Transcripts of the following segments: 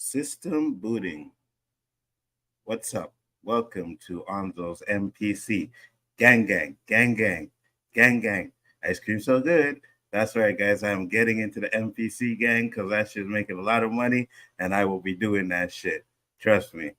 System booting. What's up? Welcome to Onzo's MPC. Gang, gang, gang, gang, gang, gang. Ice cream so good. That's right, guys. I'm getting into the MPC gang because that shit's making a lot of money, and I will be doing that shit. Trust me.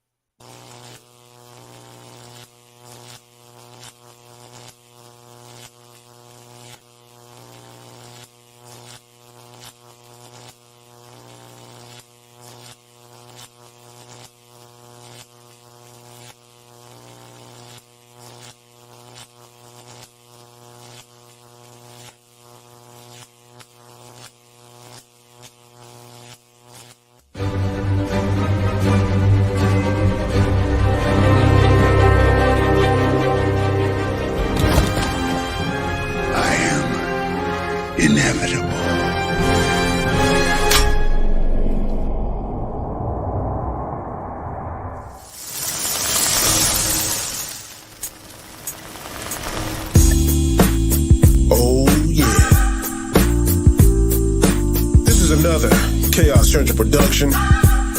Khaos Central production,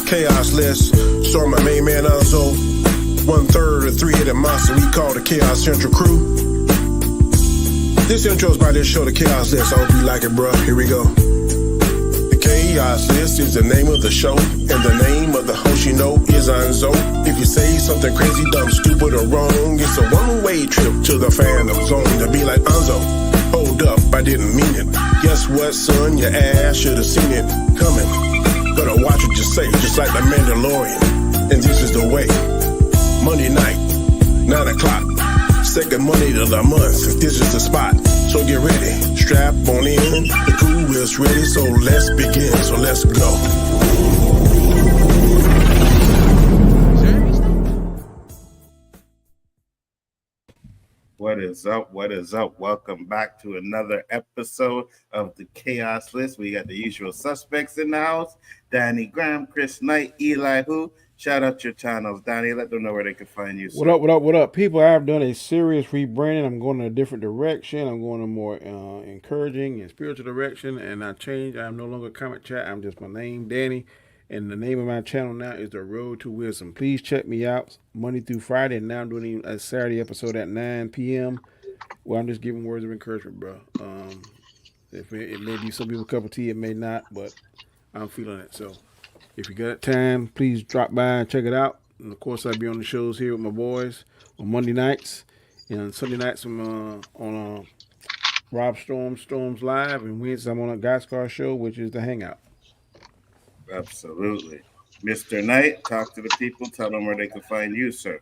Khaos List, starring my main man Nzo, 1/3 of three-headed monster we call the Khaos Central crew. This intro's by this show, the Khaos List. I hope you like it, bro. Here we go. The Khaos List is the name of the show, and the name of the host you know is Nzo. If you say something crazy, dumb, stupid, or wrong, it's a one-way trip to the fandom zone to be like Nzo. Hold up, I didn't mean it. Guess what, son? Your ass should have seen it coming. Gotta watch what you say, just like the Mandalorian. And this is the way. Monday night, 9 o'clock. Second Monday of the month. This is the spot. So get ready. Strap on in. The crew is ready, so let's begin. So let's go. What is up? What is up? Welcome back to another episode of the Khaos List. We got the usual suspects in the house. Danny Graham, Chris Knight, Eli Who. Shout out your channels, Danny. Let them know where they can find you. What up, what up, what up? People, I've done a serious rebranding. I'm going in a different direction. I'm going in a more encouraging and spiritual direction. And I changed. I'm no longer comment chat. I'm just my name, Danny. And the name of my channel now is The Road to Wisdom. Please check me out Monday through Friday. And now I'm doing a Saturday episode at 9 p.m. where I'm just giving words of encouragement, bro. It may be some people's cup of tea. It may not, but I'm feeling it. So if you got time, please drop by and check it out. And of course, I'll be on the shows here with my boys on Monday nights. And Sunday nights I'm on Rob Storm's Live. And Wednesdays I'm on a Guy Scar show, which is The Hangout. Absolutely. Mr. Knight, talk to the people. Tell them where they can find you, sir.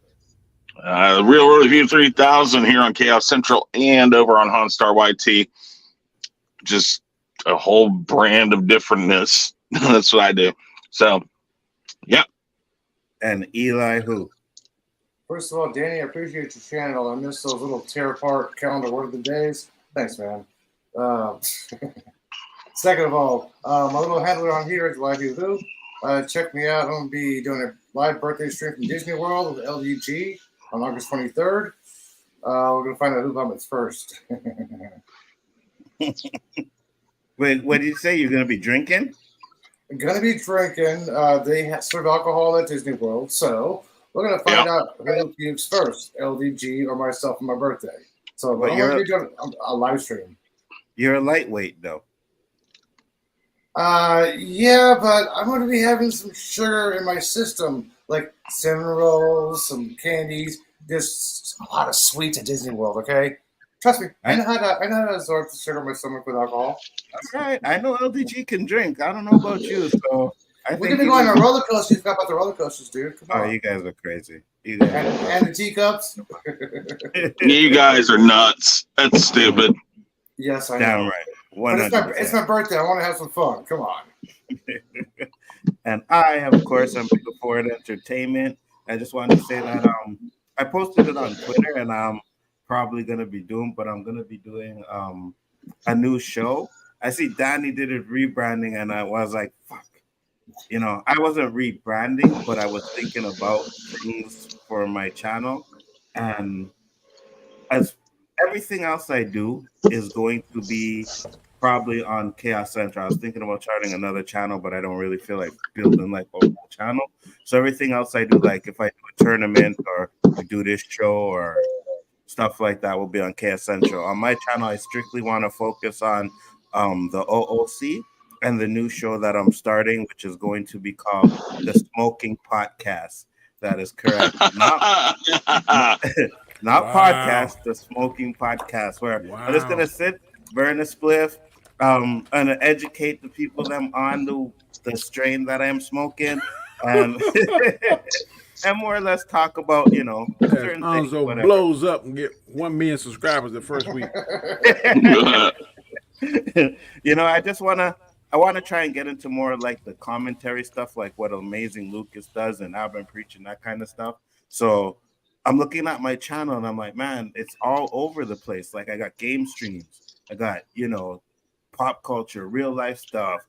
Real Review 3000 here on Khaos Central and over on Honstar YT. Just a whole brand of differentness. That's what I do. So, yeah. And Eli Who? First of all, Danny, I appreciate your channel. I miss those little tear apart calendar word of the days. Thanks, man. Second of all, my little handler on here is YD Who. Check me out. I'm going to be doing a live birthday stream from Disney World with LDG on August 23rd. We're going to find out who vomits first. Wait, what did you say? You're going to be drinking? I'm going to be drinking. They serve alcohol at Disney World, so we're going to find out who pukes first, LDG or myself on my birthday. So I'm going to be doing a live stream. You're a lightweight, though. Yeah, but I'm going to be having some sugar in my system, like cinnamon rolls, some candies, just a lot of sweets at Disney World, okay? Trust me, I know how to absorb the sugar in my stomach with alcohol. That's right. I know LDG can drink. I don't know about you, so I think we're gonna be going on roller coasters. You forgot about the roller coasters, dude. Come on. Oh, you guys are crazy. You guys and the teacups. You guys are nuts. That's stupid. Yes, I know. Damn right. But it's my birthday. I want to have some fun. Come on. And of course, I'm Biggaford Entertainment. I just wanted to say that I posted it on Twitter, and I'm probably gonna be doing a new show. I see Danny did a rebranding, and I was like, fuck. You know, I wasn't rebranding, but I was thinking about things for my channel, and as everything else I do is going to be probably on Khaos Central. I was thinking about starting another channel, but I don't really feel like building like a whole channel. So everything else I do, like if I do a tournament or I do this show or stuff like that, will be on Khaos Central. On my channel, I strictly want to focus on the OOC and the new show that I'm starting, which is going to be called the Smoking Podcast. That is correct. Not Wow. podcast, the Smoking Podcast, where I'm just Wow. gonna sit, burn a spliff, and educate the people them on the strain that I'm smoking, and and more or less talk about, you know, As certain things, Nzo whatever. blows up and get 1 million subscribers the first week. You know, I wanna try and get into more like the commentary stuff, like what Amazing Lucas does, and I've been preaching that kind of stuff. So I'm looking at my channel and I'm like, man, it's all over the place. Like I got game streams, I got, you know, pop culture, real life stuff,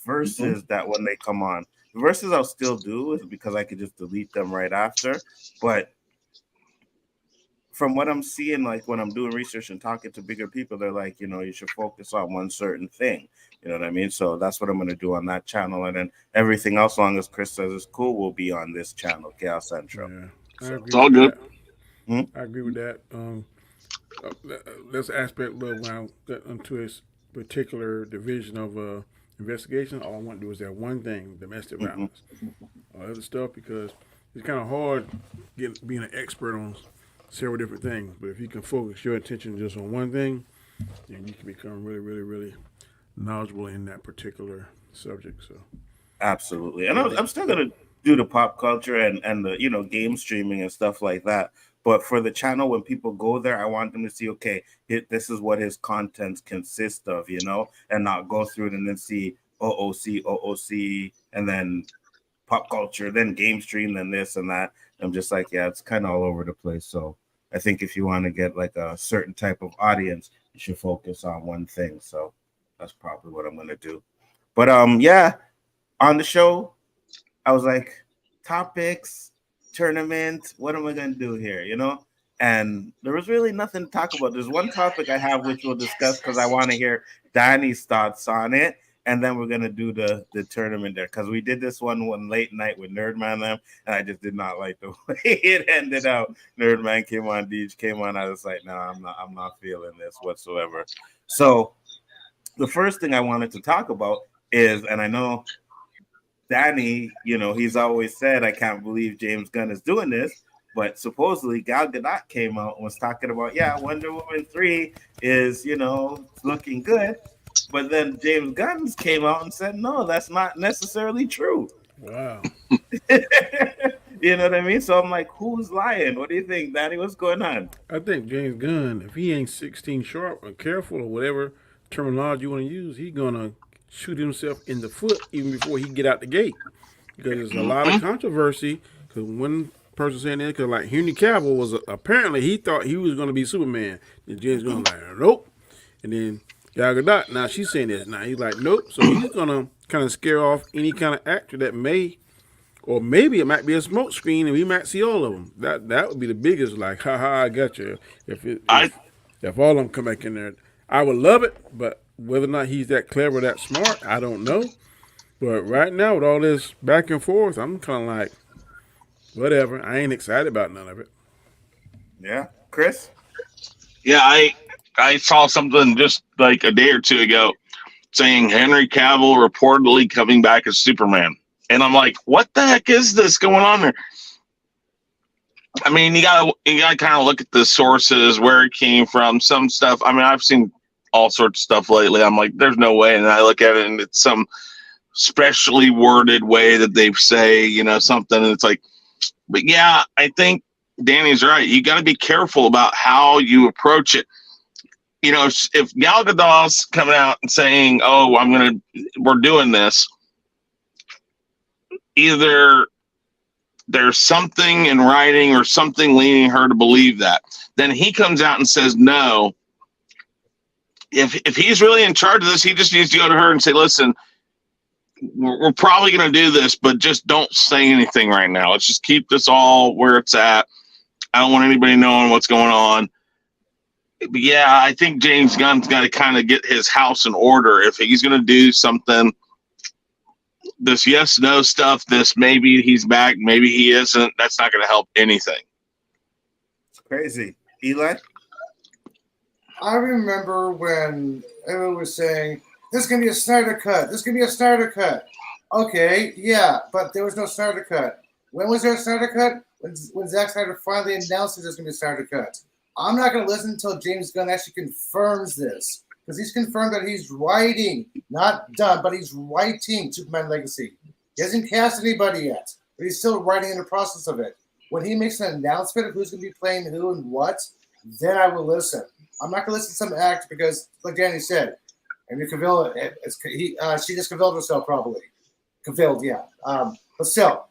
verses that when they come on. The verses I'll still do is because I could just delete them right after. But from what I'm seeing, like when I'm doing research and talking to bigger people, they're like, you know, you should focus on one certain thing. You know what I mean? So that's what I'm going to do on that channel. And then everything else, long as Chris says it's cool, will be on this channel, Khaos Central. Yeah, I agree It's all with good. that. I agree with that. That's the aspect of when I got into a particular division of investigation. All I want to do is that one thing, domestic violence. All other stuff, because it's kind of hard being an expert on several different things. But if you can focus your attention just on one thing, then you can become really, really, really knowledgeable in that particular subject. So Absolutely. And I'm still going to do the pop culture and the, you know, game streaming and stuff like that. But for the channel, when people go there, I want them to see, okay, this is what his content consists of, you know, and not go through it and then see OOC, and then pop culture, then game stream, then this and that. I'm just like, yeah, it's kind of all over the place. So I think if you want to get like a certain type of audience, you should focus on one thing. So that's probably what I'm going to do. But yeah, on the show, I was like, topics, tournament, what am I going to do here, you know? And there was really nothing to talk about. There's one topic I have which we'll discuss because I want to hear Danny's thoughts on it. And then we're going to do the tournament there because we did this one late night with Nerdman them, and I just did not like the way it ended out. Nerdman came on, Deej came on. I was like, no, I'm not feeling this whatsoever. So the first thing I wanted to talk about is, and I know Danny, you know, he's always said, I can't believe James Gunn is doing this, but supposedly Gal Gadot came out and was talking about, yeah, Wonder Woman 3 is, you know, looking good. But then James Gunn came out and said, no, that's not necessarily true. wow. You know what I mean? So I'm like, who's lying? What do you think, Danny? What's going on? I think James Gunn, if he ain't 16 sharp or careful or whatever terminology you want to use, he's gonna shoot himself in the foot even before he get out the gate. Because there's a lot of controversy. Because one person saying that, because like Henry Cavill was apparently he thought he was gonna be Superman, and James Gunn like nope, and then Gal Gadot, now she's saying this. Now he's like, nope. So he's gonna kind of scare off any kind of actor that may, or maybe it might be a smoke screen, and we might see all of them. That would be the biggest, like, haha, I got you. If all of them come back in there, I would love it. But whether or not he's that clever, that smart, I don't know. But right now, with all this back and forth, I'm kind of like, whatever. I ain't excited about none of it. Yeah, Chris? Yeah, I saw something just like a day or two ago saying Henry Cavill reportedly coming back as Superman. And I'm like, what the heck is this going on there? I mean, you gotta kind of look at the sources, where it came from, some stuff. I mean, I've seen all sorts of stuff lately. I'm like, there's no way. And I look at it and it's some specially worded way that they say, you know, something. And it's like, but yeah, I think Danny's right. You got to be careful about how you approach it. You know, if Gal Gadot's coming out and saying, "Oh, we're doing this," either there's something in writing or something leading her to believe that. Then he comes out and says no. If he's really in charge of this, he just needs to go to her and say, "Listen, we're probably going to do this, but just don't say anything right now. Let's just keep this all where it's at. I don't want anybody knowing what's going on." yeah, I think James Gunn's got to kind of get his house in order if he's going to do something. This yes no stuff. This maybe he's back, maybe he isn't. That's not going to help anything. It's crazy. Eli? I remember when everyone was saying, "This can be a Snyder cut. This can be a Snyder cut." Okay, yeah, but there was no Snyder cut. When was there a Snyder cut? When Zack Snyder finally announced that there's going to be a Snyder cut. I'm not going to listen until James Gunn actually confirms this, because he's confirmed that he's writing, not done, but he's writing Superman Legacy. He hasn't cast anybody yet, but he's still writing in the process of it. When he makes an announcement of who's going to be playing who and what, then I will listen. I'm not going to listen to some act because, like Danny said, Amy Cavill, she just Cavilled herself probably. Cavilled, yeah. But still,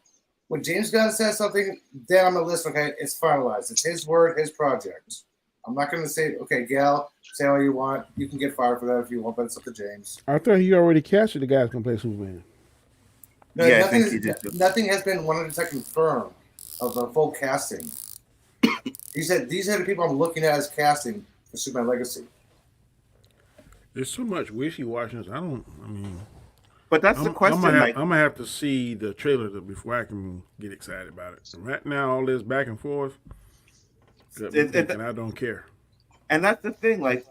when James Gunn says something, then I'm going to listen. Okay, it's finalized. It's his word, his project. I'm not going to say, okay, Gal, say all you want. You can get fired for that if you want, but it's up to James. I thought he already casted the guy that's going to play Superman. No, Yeah, I think he did. Nothing has been 100% confirmed of a full casting. He said these are the people I'm looking at as casting for Superman Legacy. There's so much wishy-washiness. But that's the question. I'm gonna have to see the trailer before I can get excited about it. Right now, all this back and forth, and I don't care. And that's the thing. Like,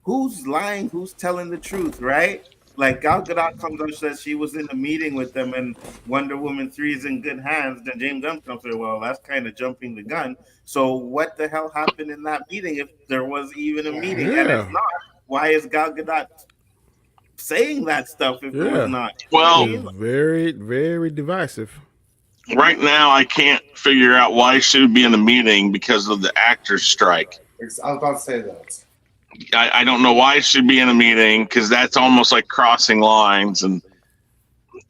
who's lying? Who's telling the truth? Right? Like Gal Gadot comes out and says she was in a meeting with them, and Wonder Woman 3 is in good hands. Then James Gunn comes through. Well, that's kind of jumping the gun. So what the hell happened in that meeting if there was even a meeting? Yeah. And it's not. Why is Gal Gadot saying that stuff if it was not? Well, It's very, very divisive. right now I can't figure out why she would be in a meeting because of the actors' strike. I was about to say that. I don't know why it should be in a meeting because that's almost like crossing lines. And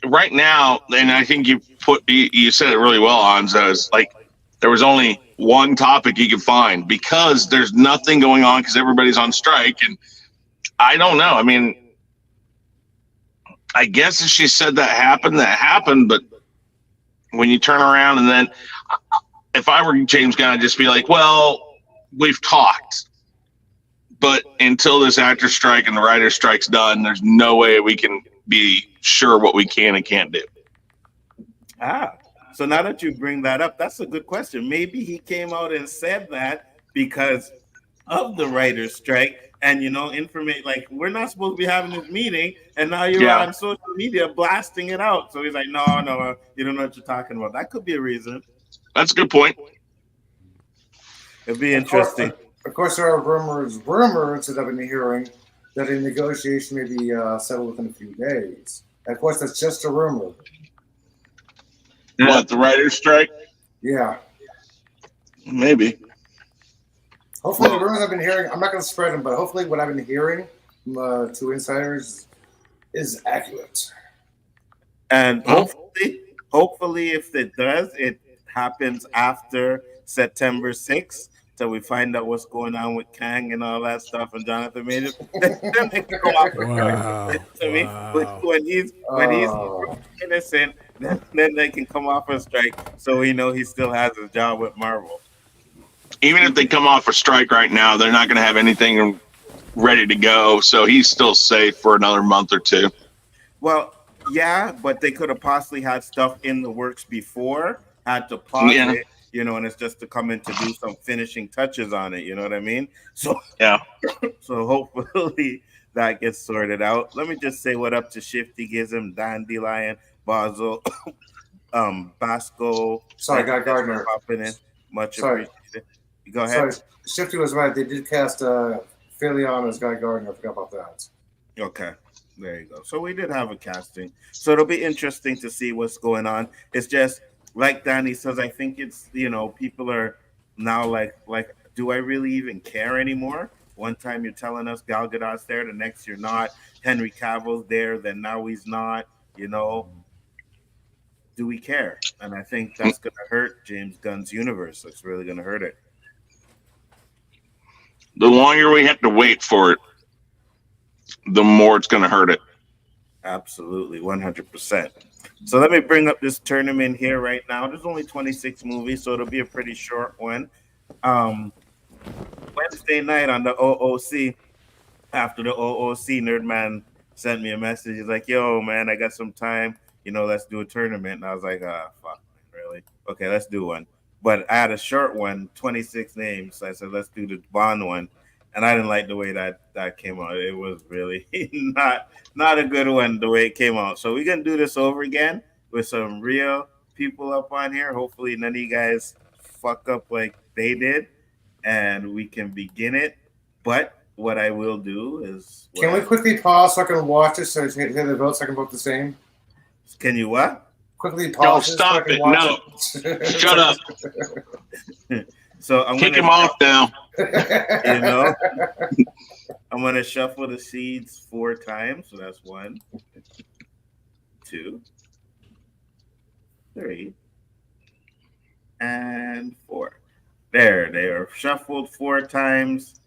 right now, and I think you said it really well, Anzo, is like there was only one topic you could find because there's nothing going on because everybody's on strike. And I don't know. I mean, I guess if she said that happened. But when you turn around and then if I were James Gunn, I'd just be like, well, we've talked. But until this actor strike and the writer strike's done, there's no way we can be sure what we can and can't do. So now that you bring that up, that's a good question. Maybe he came out and said that because of the writer's strike. And, information, like, we're not supposed to be having this meeting. And now you're on social media blasting it out. So he's like, no, you don't know what you're talking about. That could be a reason. That's a good point. It'd be interesting. Of course, there are rumors that I've been hearing that a negotiation may be settled within a few days. Of course, that's just a rumor. What, the writer's strike? Yeah. Maybe. Hopefully, the rumors I've been hearing, I'm not going to spread them, but hopefully what I've been hearing from two insiders is accurate. And hopefully, if it does, it happens after September 6th. So we find out what's going on with Kang and all that stuff, and Jonathan Majors. Then they can go off when he's innocent, then they can come off a strike, so we know he still has his job with Marvel. Even if they come off a strike right now, they're not going to have anything ready to go, so he's still safe for another month or two. Well, yeah, but they could have possibly had stuff in the works before, had to pause it. And it's just to come in to do some finishing touches on it. You know what I mean? So so hopefully that gets sorted out. Let me just say what up to Shifty Gizm, Dandelion, Basil, Basco. Sorry, Guy Gardner. Much appreciated. Go ahead. Sorry, Shifty was right. They did cast Philion as Guy Gardner. I forgot about that. Okay. There you go. So we did have a casting. So it'll be interesting to see what's going on. It's just like Danny says, I think it's, people are now like, do I really even care anymore? One time you're telling us Gal Gadot's there, the next you're not. Henry Cavill's there, then now he's not. Do we care? And I think that's going to hurt James Gunn's universe. It's really going to hurt it. The longer we have to wait for it, the more it's going to hurt it. Absolutely, 100%. So let me bring up this tournament here right now. There's only 26 movies, so it'll be a pretty short one. Wednesday night on the OOC, after the OOC, Nerdman sent me a message. He's like, "Yo, man, I got some time. Let's do a tournament." And I was like, "Ah, fuck, man, really? Okay, let's do one." But I had a short one, 26 names. So I said, "Let's do the Bond one." And I didn't like the way that came out. It was really not a good one the way it came out. So we're gonna do this over again with some real people up on here. Hopefully, none of you guys fuck up like they did, and we can begin it. But what I will do is, Can we quickly pause so I can watch it so I can hear the votes so I can vote the same? Can you what? Quickly No, pause it so I stop can it. watch No. it. Shut up. So I'm Kick gonna him off now. I'm gonna shuffle the seeds 4 times. So that's 1, 2, 3, and 4. There, they are shuffled 4 times.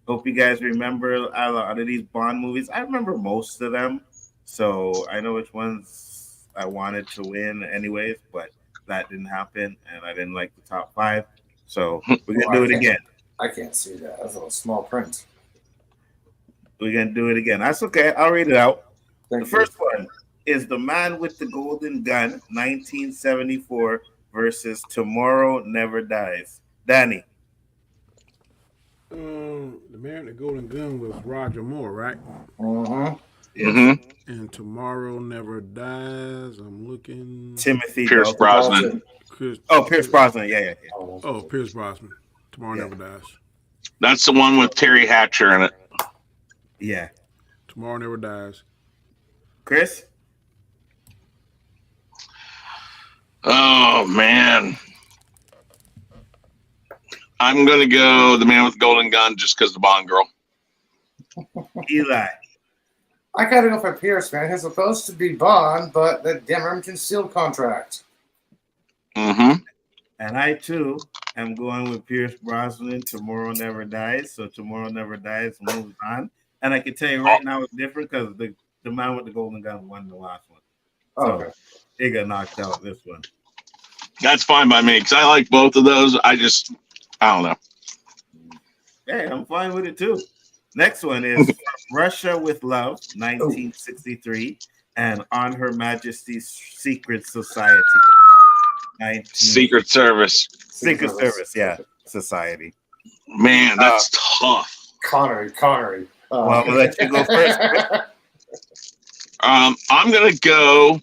Hope you guys remember a lot of these Bond movies. I remember most of them, so I know which ones I wanted to win anyways, but that didn't happen, and I didn't like the top 5. So we're gonna do it again. I can't see that. That's a little small print. We're gonna do it again. That's okay. I'll read it out. Thank The you. first one is The Man with the Golden Gun, 1974 versus Tomorrow Never Dies. Danny. The Man with the Golden Gun was Roger Moore, right? Mm-hmm. Yes. Mm-hmm. And Tomorrow Never Dies. I'm looking. Timothy Pierce Dalton. Brosnan. Pierce Brosnan. Yeah. Oh, Pierce Brosnan. Tomorrow Yeah. Never Dies. That's the one with Terry Hatcher in it. Yeah. Tomorrow Never Dies. Chris? Oh, man. I'm going to go The Man with the Golden Gun just because the Bond girl. Eli. I gotta go for Pierce, man. He's supposed to be Bond, but the damn Remington Steel contract. Mm-hmm. And I, too, am going with Pierce Brosnan. Tomorrow Never Dies. So Tomorrow Never Dies moves on. And I can tell you right now it's different because the Man with the Golden Gun won the last one. So Okay. it got knocked out this one. That's fine by me because I like both of those. I don't know. Hey, I'm fine with it, too. Next one is Russia with Love, 1963, and On Her Majesty's Secret Society. Secret Service. Secret Service, yeah. Society. Man, that's tough. Connery. Well, I'm going to let you go first. I'm going to go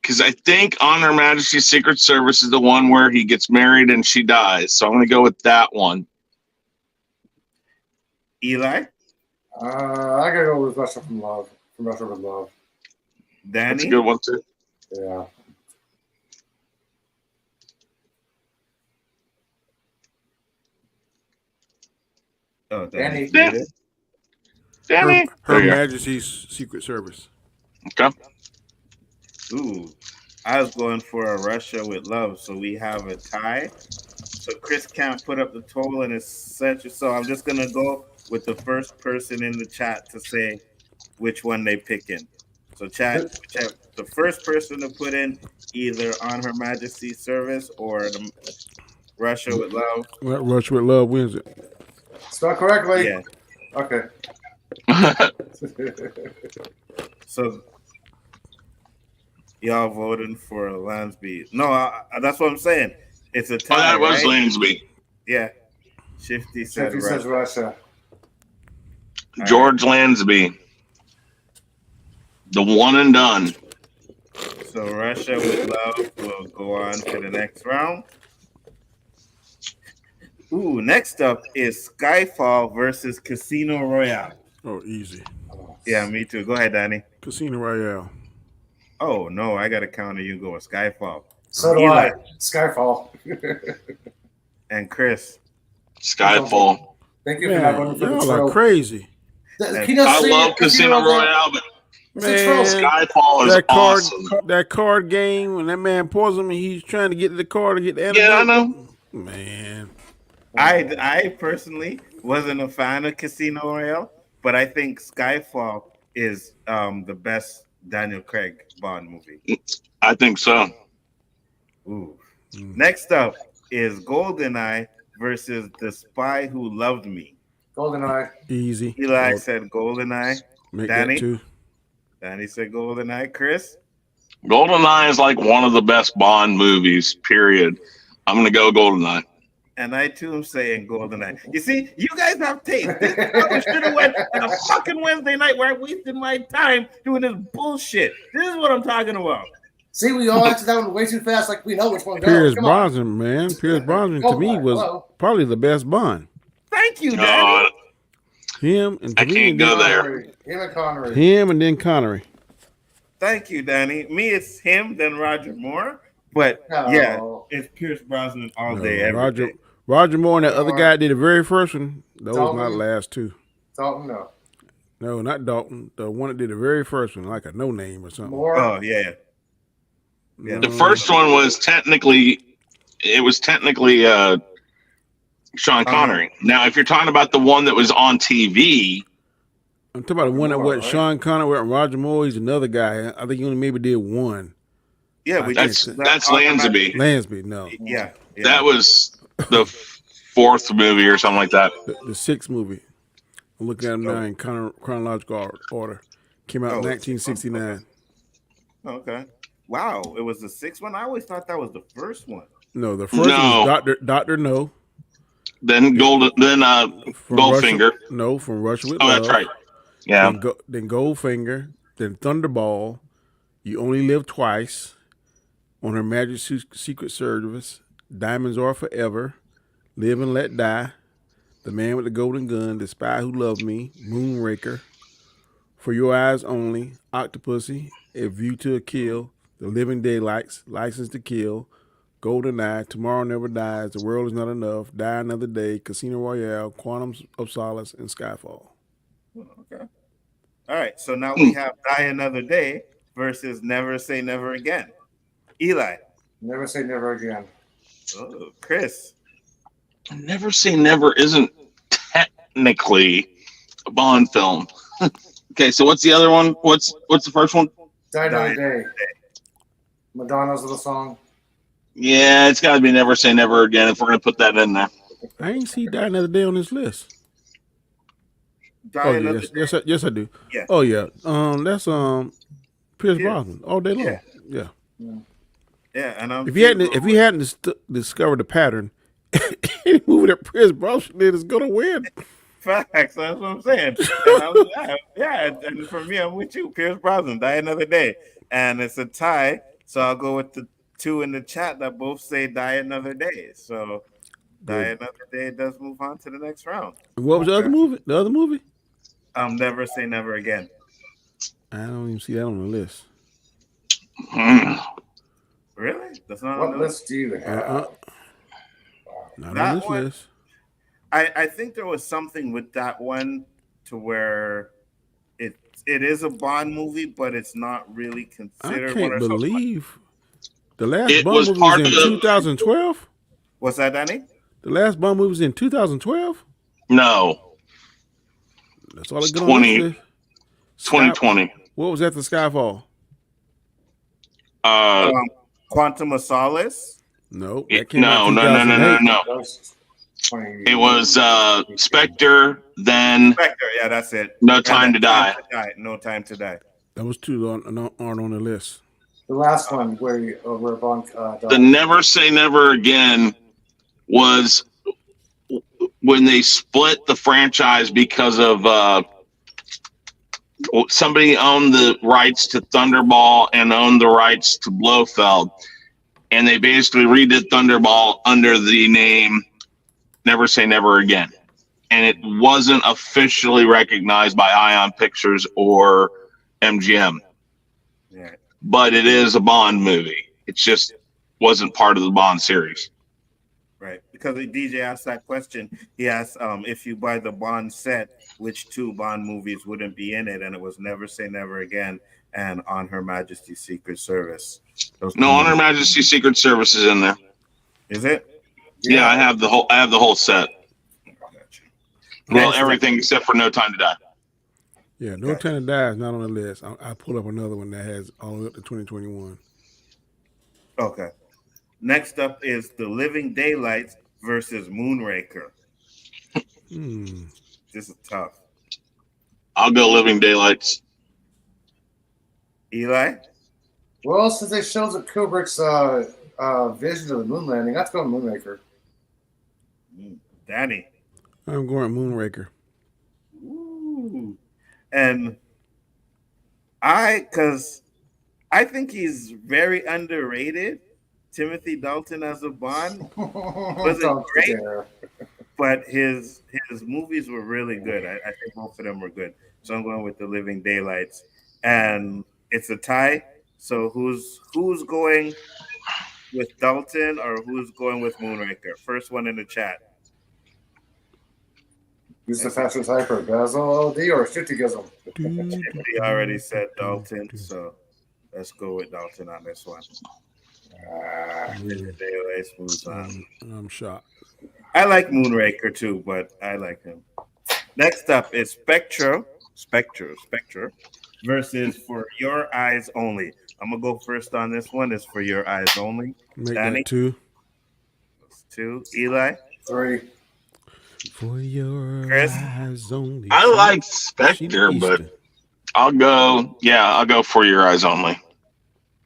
because I think On Her Majesty's Secret Service is the one where he gets married and she dies. So I'm going to go with that one. Eli? I gotta go with Russia from Love. From Russia with Love. Danny? That's a good one, too. Yeah. Oh, Danny. Danny. Her There you go. Majesty's Secret Service. Okay. Ooh, I was going for a Russia with Love, so we have a tie. So Chris can't put up the total in his century, so I'm just gonna go with the first person in the chat to say which one they pick in. So chat, the first person to put in either On Her Majesty's Service or the Russia with Love. Russia with Love wins it. Spell correctly. Yeah. Okay. So y'all voting for Lansby? No, that's what I'm saying. It's a tie. that was right? Lansby. Yeah. Shifty said Shifty says Russia. George Lansby. The one and done. So Russia with Love will go on to the next round. Ooh, next up is Skyfall versus Casino Royale. Oh, easy. Yeah, me too. Go ahead, Danny. Casino Royale. Oh, no, I got to counter you. Go with Skyfall. So do Eli. I. Skyfall. And Chris. Skyfall. Thank you for not Man, voting for the y'all troll. are crazy. I love Casino Royale, but Man, Skyfall is awesome. That card game, when that man pours him and he's trying to get the card to get the antidote. Yeah, I know. Man. I personally wasn't a fan of Casino Royale, but I think Skyfall is the best Daniel Craig Bond movie. I think so. Ooh. Next up is GoldenEye versus The Spy Who Loved Me. GoldenEye. Easy. Eli said GoldenEye. Make Danny? that two. Danny said GoldenEye. Chris? GoldenEye is like one of the best Bond movies, period. I'm going to go GoldenEye. And I too am saying GoldenEye. You see, you guys have taste. This should have went on a fucking Wednesday night where I wasted my time doing this bullshit. This is what I'm talking about. See, we all answered that one way too fast. Like we know which one goes. Pierce Come on. Brosnan, man. Pierce Brosnan to me was probably the best Bond. Thank you, Danny. Him and I can't go there. Him and Connery. Him and then Connery. Thank you, Danny. Me, it's him, then Roger Moore. But yeah, it's Pierce Brosnan all day, every day. Roger Moore and that other guy did the very first one. Those Dalton. not the last two. Dalton, no. No, not Dalton. The one that did the very first one, like a no name or something. Moore. Oh yeah. The first one was technically Sean Connery. Now, if you're talking about the one that was on TV, I'm talking about the one that wasn't Sean Connery and Roger Moore. He's another guy. I think he only maybe did one. Yeah, that's Lansby. Lansby, no. Yeah. That was the fourth movie or something like that. The sixth movie. I'm looking at him now in chronological order. Came out in 1969. Okay. Wow, it was the sixth one. I always thought that was the first one. No, the first one was Doctor No. Then Goldfinger. From Russia with Love. Love. That's right. Yeah. Then Goldfinger. Then Thunderball. You Only Live Twice. On Her Majesty's Secret Service. Diamonds Are Forever. Live and Let Die. The Man with the Golden Gun. The Spy Who Loved Me. Moonraker. For Your Eyes Only. Octopussy. A View to a Kill. The Living Daylights. License to Kill. GoldenEye, Tomorrow Never Dies, The World Is Not Enough, Die Another Day, Casino Royale, Quantum of Solace, and Skyfall. Okay. All right. So now we have Die Another Day versus Never Say Never Again. Eli. Never Say Never Again. Oh, Chris. Never Say Never isn't technically a Bond film. Okay, so what's the other one? What's the first one? Die Another Day. Madonna's little song. Yeah, it's got to be Never Say Never Again if we're going to put that in there. I ain't see Die Another Day on this list. Yes, I do. Yeah. Oh yeah. That's Pierce Brosnan all day long. Yeah. Yeah, and if he hadn't discovered the pattern, any movie that Pierce Brosnan did is gonna win. Facts. That's what I'm saying. And for me, I'm with you. Pierce Brosnan, Die Another Day, and it's a tie. So I'll go with the two in the chat that both say Die Another Day. So Die Another Day does move on to the next round. What was the other movie? The other movie? Never Say Never Again. I don't even see that on the list. Really? That's not what on the list do you have? Not on this list. I think there was something with that one to where it is a Bond movie, but it's not really considered. I can't believe the last it Bond movie was in 2012. What's that, Danny? The last Bond movie was in 2012. No. That's all I got on this list. 2020. What was after Skyfall? Quantum of Solace. No. No. It was Spectre, then Spectre, yeah, that's it. No Time to Die. No Time to Die. That was two aren't on the list. The last one where Bond the Never Say Never Again was when they split the franchise because of somebody owned the rights to Thunderball and owned the rights to Blofeld, and they basically redid Thunderball under the name Never Say Never Again, and it wasn't officially recognized by Ion Pictures or MGM. Yeah. But it is a Bond movie. It just wasn't part of the Bond series. Right, because the DJ asked that question. He asked if you buy the Bond set, which two Bond movies wouldn't be in it, and it was Never Say Never Again and On Her Majesty's Secret Service. On Her Majesty's Secret Service is in there. Is it? Yeah, I have the whole set. Well, everything except for No Time to Die. Yeah, No Time to Die is not on the list. I pull up another one that has all the way up to 2021. Okay. Next up is The Living Daylights versus Moonraker. Hmm. This is tough. I'll go Living Daylights. Eli? Well, since they showed Kubrick's vision of the moon landing, let's go Moonraker. Danny? I'm going Moonraker. Ooh. And because I think he's very underrated. Timothy Dalton as a Bond wasn't great, but his movies were really good. I think both of them were good. So I'm going with The Living Daylights, and it's a tie. So who's going with Dalton or who's going with Moonraker? First one in the chat. Use the fastest hyper, Basil LD or 50 Gizm. He already said Dalton, so let's go with Dalton on this one. Living Daylights moves on. I'm shocked. I like Moonraker too, but I like him. Next up is Spectre versus For Your Eyes Only. I'm gonna go first on this one. It's For Your Eyes Only. Make Danny? that 2. It's 2. Eli? 3. For your Chris? eyes only. I like Spectre, but I'll go For Your Eyes Only.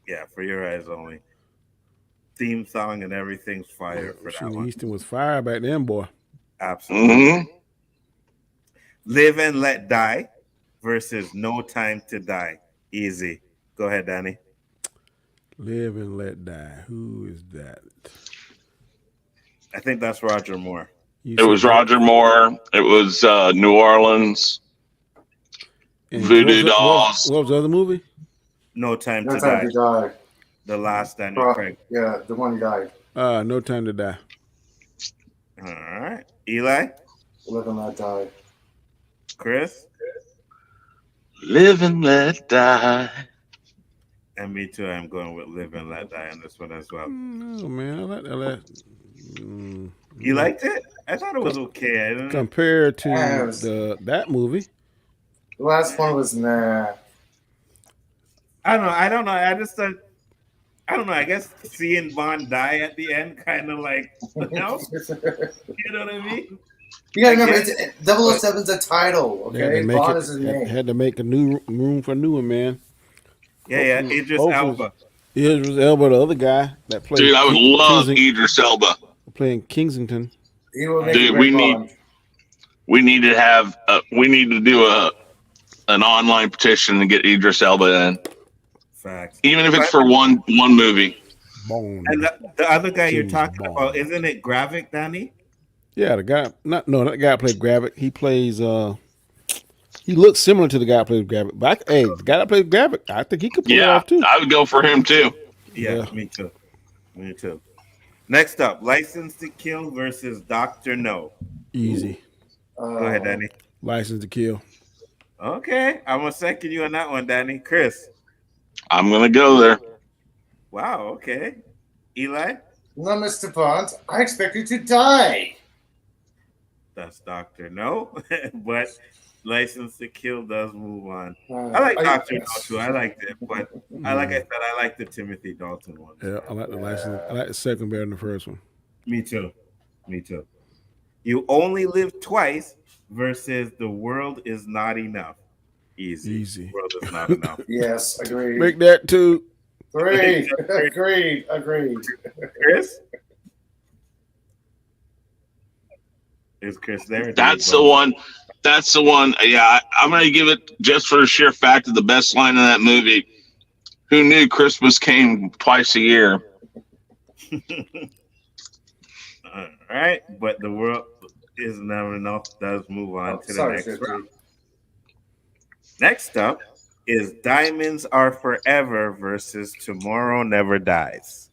Yeah, For Your Eyes Only. Theme song and everything's fire for that Sheena one. Easton was fire back then, boy. Absolutely. Mm-hmm. Live and Let Die versus No Time to Die. Easy. Go ahead, Danny. Live and Let Die. Who is that? I think that's Roger Moore. It was Roger Moore. It was New Orleans. And Voodoo Dolls. What was the other movie? No Time No to time Die. to die. The last Daniel Craig. Yeah, the one who died. No Time to Die. All right. Eli? Live and Let Die. Chris? Live and Let Die. And me too. I'm going with Live and Let Die on this one as well. No, man. I like that last. You liked it? I thought it was okay. I don't know. Compared to that movie. The last one was nah. I don't know. I just thought, I don't know. I guess seeing Bond die at the end kind of like, no? You know what I mean? You gotta remember, 007's a title, okay? Bond is his name. Had to make a new room for a new one, man. Yeah. Idris Elba. Idris Elba, the other guy that played. Dude, I would love Idris Elba playing Kensington. Dude, we need to do an online petition to get Idris Elba in. Facts. Even if it's for one movie. Bone. And the other guy you're James talking Bond. about, isn't it Gravik, Danny? Yeah, the guy. That guy played Gravik. He plays. He looks similar to the guy that plays Gravik. But the guy that plays Gravik, I think he could pull it off too. I would go for him too. Yeah, me too. Me too. Next up, License to Kill versus Dr. No. Easy. Go ahead, Danny. License to Kill. Okay, I'm gonna second you on that one, Danny. Chris. I'm gonna go there. Wow. Okay. Eli. No, Mr. Bond. I expect you to die. That's Dr. No, but License to Kill does move on. I like Dr. No too. I liked it, but like I said, I like the Timothy Dalton one. Yeah, I like the license. I like the second better than the first one. Me too. You Only Live Twice versus The World Is Not Enough. Easy. The World Is Not Enough. Yes, agreed. Make that 2. Agreed. Chris? Is Chris there? That's the one. Yeah, I'm going to give it just for the sheer fact of the best line in that movie. Who knew Christmas came twice a year? All right, but The World Is Not Enough does move on to the next round. Next up is Diamonds Are Forever versus Tomorrow Never Dies.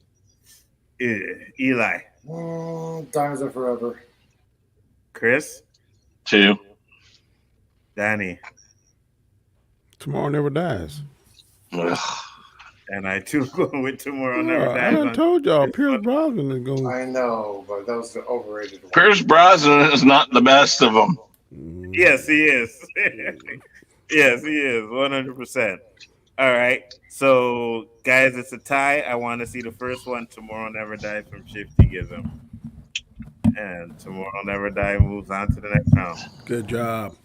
Eli. Diamonds Are Forever. Chris. 2. Danny. Tomorrow Never Dies. Ugh. And I too go with Tomorrow Never Dies. I done told y'all Pierce Brosnan is going. I know, but that was the overrated one. Pierce Brosnan is not the best of them. Yes, he is. Yes, he is. 100%. All right. So, guys, it's a tie. I want to see the first one, Tomorrow Never Dies from Shifty Gizm. And Tomorrow Never Die moves on to the next round. Good job.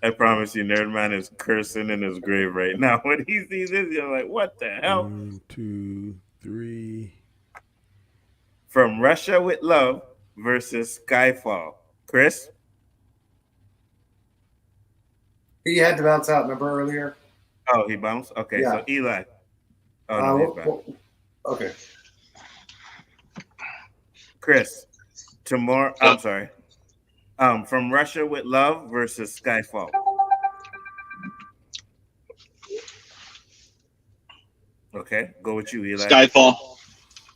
I promise you, Nerdman is cursing in his grave right now. When he sees this, you're like, what the hell? 1, 2, 3. From Russia with Love versus Skyfall. Chris? He had to bounce out, remember earlier? Oh, he bounced? Okay, Yeah. so Eli. Oh, no, he's back. Okay. Chris, tomorrow. I'm sorry. From Russia with Love versus Skyfall. Okay, go with you, Eli. Skyfall.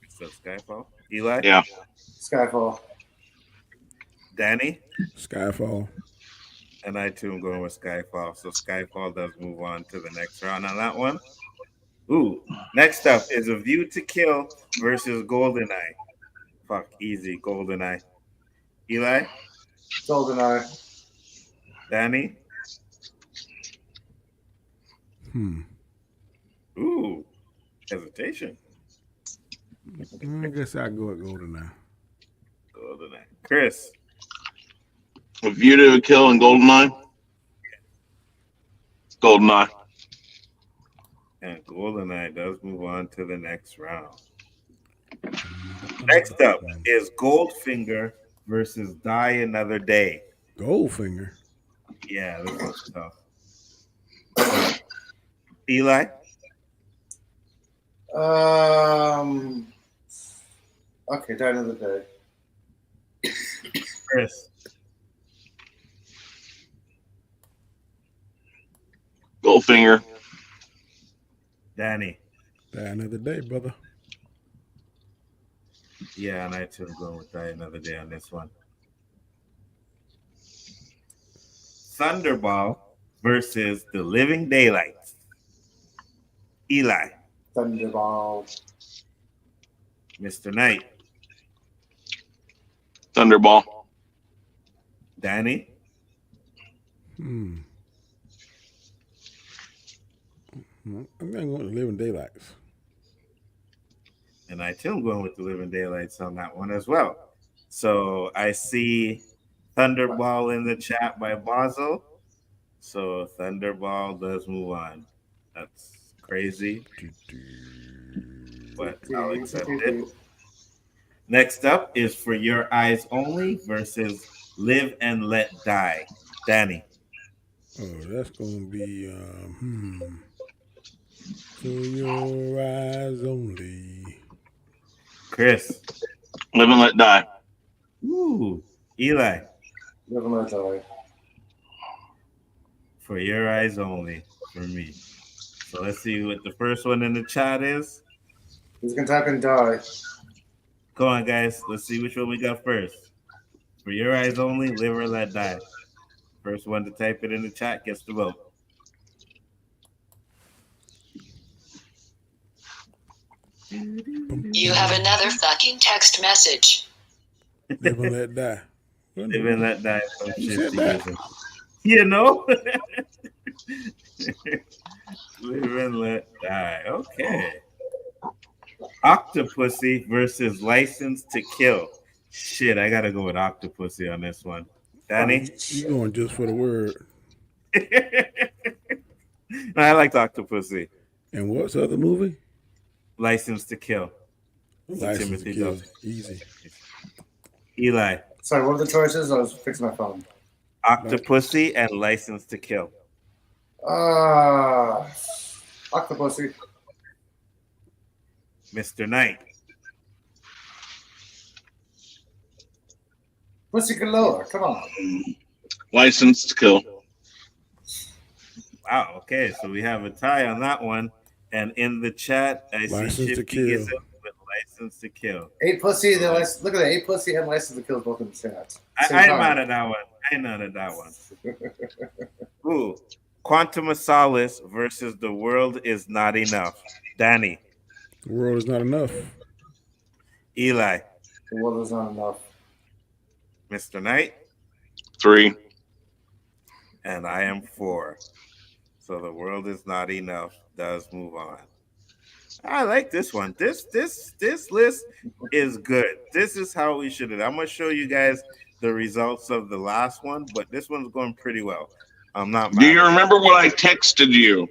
So Skyfall. Eli? Yeah. Skyfall. Danny? Skyfall. And I too am going with Skyfall. So Skyfall does move on to the next round on that one. Ooh, next up is A View to Kill versus Goldeneye. Fuck, easy, Goldeneye. Eli? Goldeneye. Danny? Ooh, hesitation. I guess I'll go with Goldeneye. Goldeneye. Chris? A View to a Kill and Goldeneye. Goldeneye. And Goldeneye does move on to the next round. Next up is Goldfinger versus Die Another Day. Goldfinger. Yeah, this is tough. Eli? Okay, Die Another Day. Chris? Goldfinger. Danny? Die Another Day, brother. Yeah, and I too am going with Die Another Day on this one. Thunderball versus The Living Daylights. Eli? Thunderball. Mr. Knight? Thunderball. Danny? I'm gonna go with The Living Daylights. And I too am going with The Living Daylights on that one as well. So I see Thunderball in the chat by Basel. So Thunderball does move on. That's crazy, but I'll accept it. Next up is For Your Eyes Only versus Live and Let Die. Danny? Oh, that's gonna be For Your Eyes Only. Chris? Live and Let Die. Ooh. Eli? Live and Let Die. For Your Eyes Only for me. So let's see what the first one in the chat is. Who's gonna type in Die? Go on, guys. Let's see which one we got first. For Your Eyes Only, Live or Let Die. First one to type it in the chat gets the vote. You have another fucking text message. Live and Let Die. Live and Let Die. Some You shit said to that. use. You know? Live and Let Die. Okay. Octopussy versus License to Kill. Shit, I gotta go with Octopussy on this one. Danny? You going just for the word. I liked Octopussy. And what's the other movie? License to Kill. License to Timothy Kill. Dalton. Easy. Eli? Sorry, what were the choices? I was fixing my phone. Octopussy and License to Kill. Octopussy. Mr. Knight? Pussy galore. Come on. License to Kill. Wow, okay, so we have a tie on that one. And in the chat, I License see to Shifty Kill. gets it with License to Kill. 8 pussy. Look at that. 8 pussy and License to Kill both in the chat. I'm out of that one. I'm out of that one. Ooh, Quantum of Solace versus The World Is Not Enough. Danny? The world is not enough. Eli? The world is not enough. Mr. Knight? 3. And I am 4. So The World Is Not Enough does move on. I like this one. This list is good. This is how we should have. I'm gonna show you guys the results of the last one, but this one's going pretty well. I'm not Do mad you at it. remember what I texted you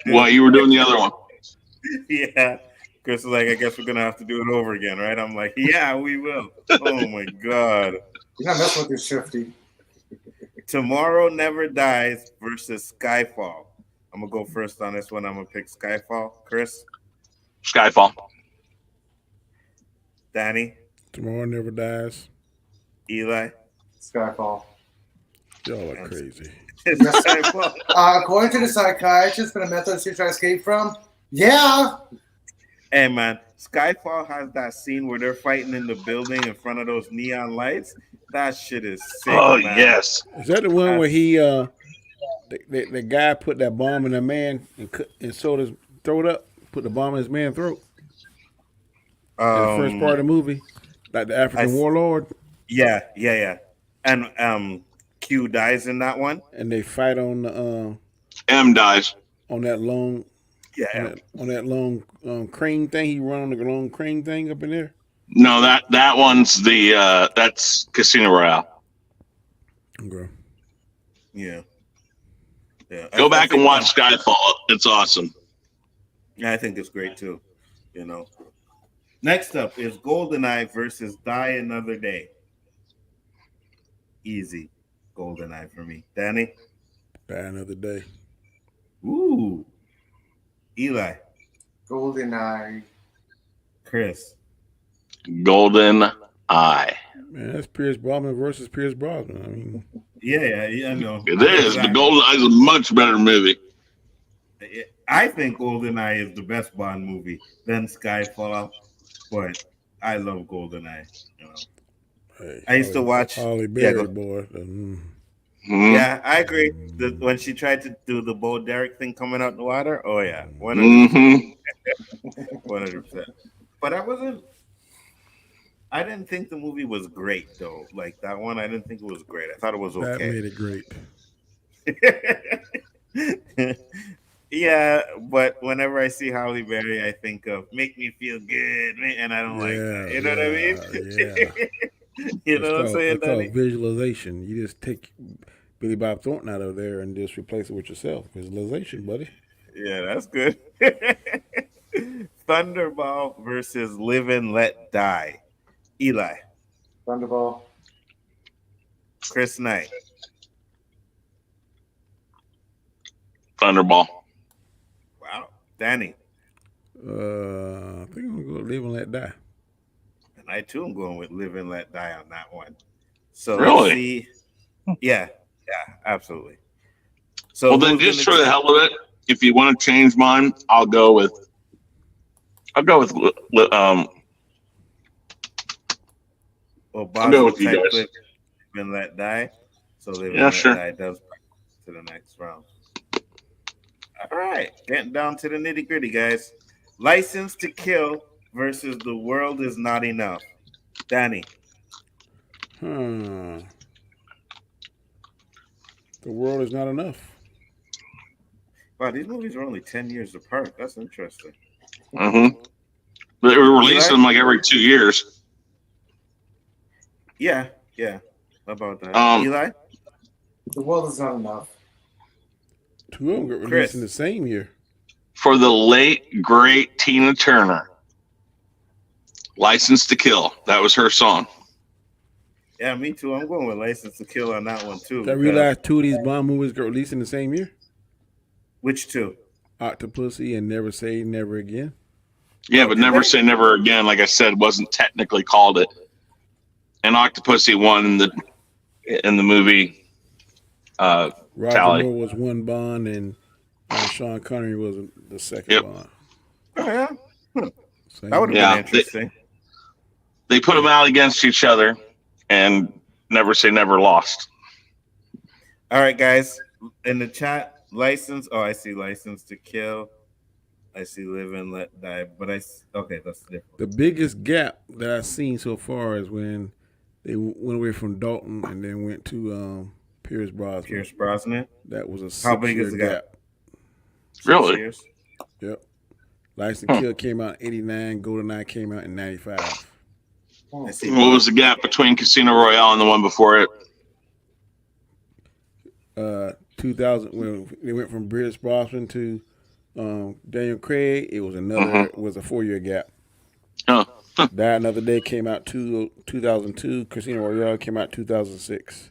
I while do. you were doing the other one? Yeah. Chris is like, I guess we're gonna have to do it over again, right? I'm like, yeah, we will. Oh my god. You're not messing with this Shifty. Tomorrow Never Dies versus Skyfall. I'm gonna go first on this one. I'm gonna pick Skyfall. Chris, Skyfall. Danny, Tomorrow Never Dies. Eli. Skyfall. Y'all are crazy. It's Skyfall. According to the psychiatrist, been a method to try to escape from. Yeah. Hey man, Skyfall has that scene where they're fighting in the building in front of those neon lights. That shit is sick. Oh man. yes. Is that the one where he the guy put that bomb in a man and sewed his throat up? Put the bomb in his man's throat. In the first part of the movie, like the African warlord. Yeah. And Q dies in that one. And they fight on the M dies. on that long Yeah. on that long crane thing. He run on the long crane thing up in there. No, that one's the that's Casino Royale. Okay. Yeah. Go back and watch Skyfall. It's awesome. Yeah, I think it's great too. You know. Next up is GoldenEye versus Die Another Day. Easy. GoldenEye for me. Danny? Die Another Day. Ooh. Eli. GoldenEye. Chris. Golden Eye. Man, that's Pierce Brosnan versus Pierce Brosnan. I mean, Yeah, I know. It is. The Golden Eye is a much better movie. I think GoldenEye is the best Bond movie, then Skyfall, but I love GoldenEye. You know. hey, I used to watch. Holly Berry, go- boy. Yeah, I agree. When she tried to do the Bo Derek thing coming out in the water, oh yeah, 100%. Mm-hmm. 100%. But I didn't think the movie was great though. Like that one, I didn't think it was great. I thought it was okay. That made it great. Yeah, but whenever I see Halle Berry, I think of "Make Me Feel Good," and I don't like that. You know what I mean? Yeah. You know what I'm saying, It's Danny? called visualization. You just take Billy Bob Thornton out of there and just replace it with yourself. Visualization, buddy. Yeah, that's good. Thunderball versus Live and Let Die. Eli. Thunderball. Chris Knight. Thunderball. Wow. Danny. I think I'm gonna go Live and Let Die. And I too am going with Live and Let Die on that one. So Really? let's see. Yeah, absolutely. So Well, then just for the hell of it, if you want to change mine, I'll go with Well, I'll go with you guys. Live and Let Die. So Live and Yeah, Let sure. Die does to the next round. All right, getting down to the nitty gritty, guys. License to Kill versus The World Is Not Enough. Danny. The World Is Not Enough. Wow, these movies are only 10 years apart. That's interesting. Mm-hmm. They were releasing them like every 2 years. Yeah. How about that? Eli? The World Is Not Enough. Two of them got released Chris. in the same year. For the late, great Tina Turner. License to Kill. That was her song. Yeah, me too. I'm going with License to Kill on that one too. I realized two of these Bond movies got released in the same year. Which two? Octopussy and Never Say Never Again. Yeah, but Never Say Never Again, like I said, wasn't technically called it. And Octopussy won in the movie Roger Tally. Moore was one Bond and Sean Connery was the second Yep. Bond. Oh yeah, Same that would have Yeah, been interesting. They put them out against each other, and Never Say Never lost. All right, guys, in the chat, License. Oh, I see License to Kill. I see Live and Let Die. But okay, that's different. The biggest gap that I've seen so far is when they went away from Dalton and then went to Pierce Brosnan. Pierce Brosnan. That was a How big is the 6-year gap? 6 Really? years? Yep. License to Kill came out in 89. GoldenEye came out in 95. What was the gap between Casino Royale and the one before it? 2000, when they went from British Brosnan to Daniel Craig, it was another was a 4-year gap. Oh. Die Another Day came out 2002. Casino Royale came out 2006.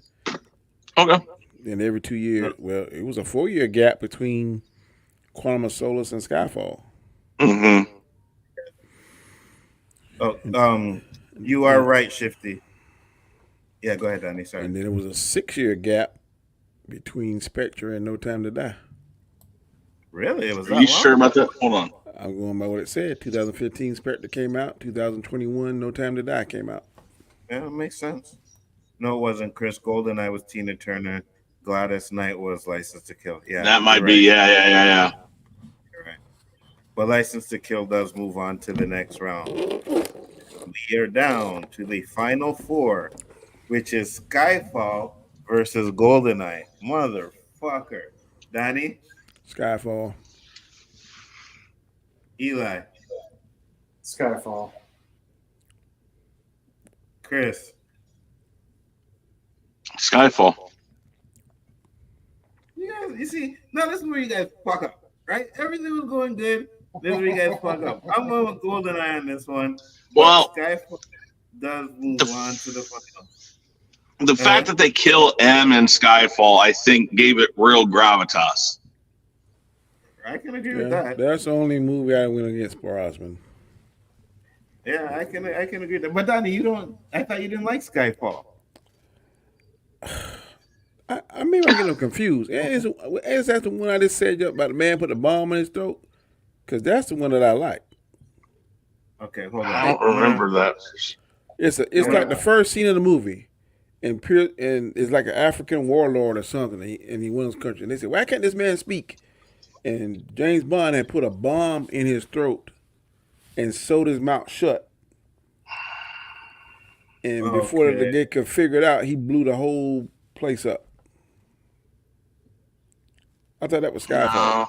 Okay. And every 2 years, well, it was a 4-year gap between Quantum of Solace and Skyfall. Mm-hmm. Oh, you are right, Shifty. Yeah, go ahead, Danny. Sorry. And then it was a 6-year gap between Spectre and No Time to Die. Really? It was Are that you long? sure about that? Hold on. I'm going by what it said. 2015 Spectre came out. 2021 No Time to Die came out. Yeah, it makes sense. No, it wasn't. Chris GoldenEye was Tina Turner. Gladys Knight was License to Kill. Yeah, That might you're be. right. Yeah. You're right. But License to Kill does move on to the next round. We are down to the final 4, which is Skyfall versus GoldenEye. Motherfucker. Danny? Skyfall. Eli? Skyfall. Chris? Skyfall. You see, now this is where you guys fuck up, right? Everything was going good. This is where you guys fuck up. I'm going with GoldenEye on this one. Well, Skyfall does move on to the final. The fact that they kill M in Skyfall, I think, gave it real gravitas. I can agree with that. That's the only movie I went against Brosnan. Yeah, I can agree with that. But Donnie, I thought you didn't like Skyfall. I maybe I'm getting confused. Is that the one I just said about the man put the bomb in his throat? Because that's the one that I like. Okay, hold on. I don't remember that. It's like the first scene of the movie, and it's like an African warlord or something, and he wins country. And they said, "Why can't this man speak?" And James Bond had put a bomb in his throat and sewed his mouth shut. And before they could figure it out, he blew the whole place up. I thought that was Skyfall.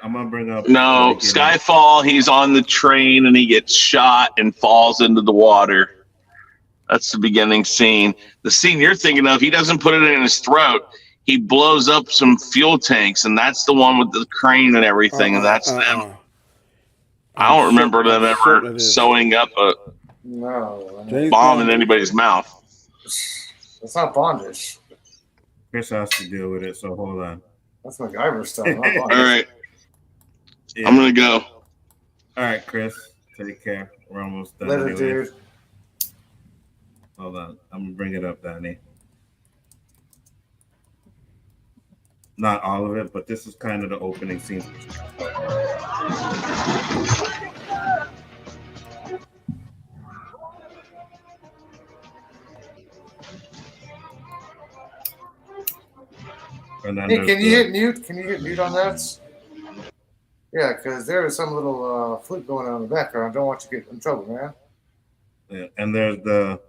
I'm gonna bring up. No, Skyfall. He's on the train and he gets shot and falls into the water. That's the beginning scene. The scene you're thinking of, he doesn't put it in his throat. He blows up some fuel tanks, and that's the one with the crane and everything, and that's them. I don't remember them ever sewing up a bomb in anybody's mouth. It's not bondage. Chris has to deal with it, so hold on. That's MacGyver stuff. Not bondage. All right. Yeah. I'm going to go. All right, Chris. Take care. We're almost done. Later, dude. Hold on. I'm going to bring it up, Danny. Not all of it, but this is kind of the opening scene. Hey, can you hit mute? Can you hit mute on that? Yeah, because there is some little flute going on in the background. Don't want you to get in trouble, man. Yeah, and there's the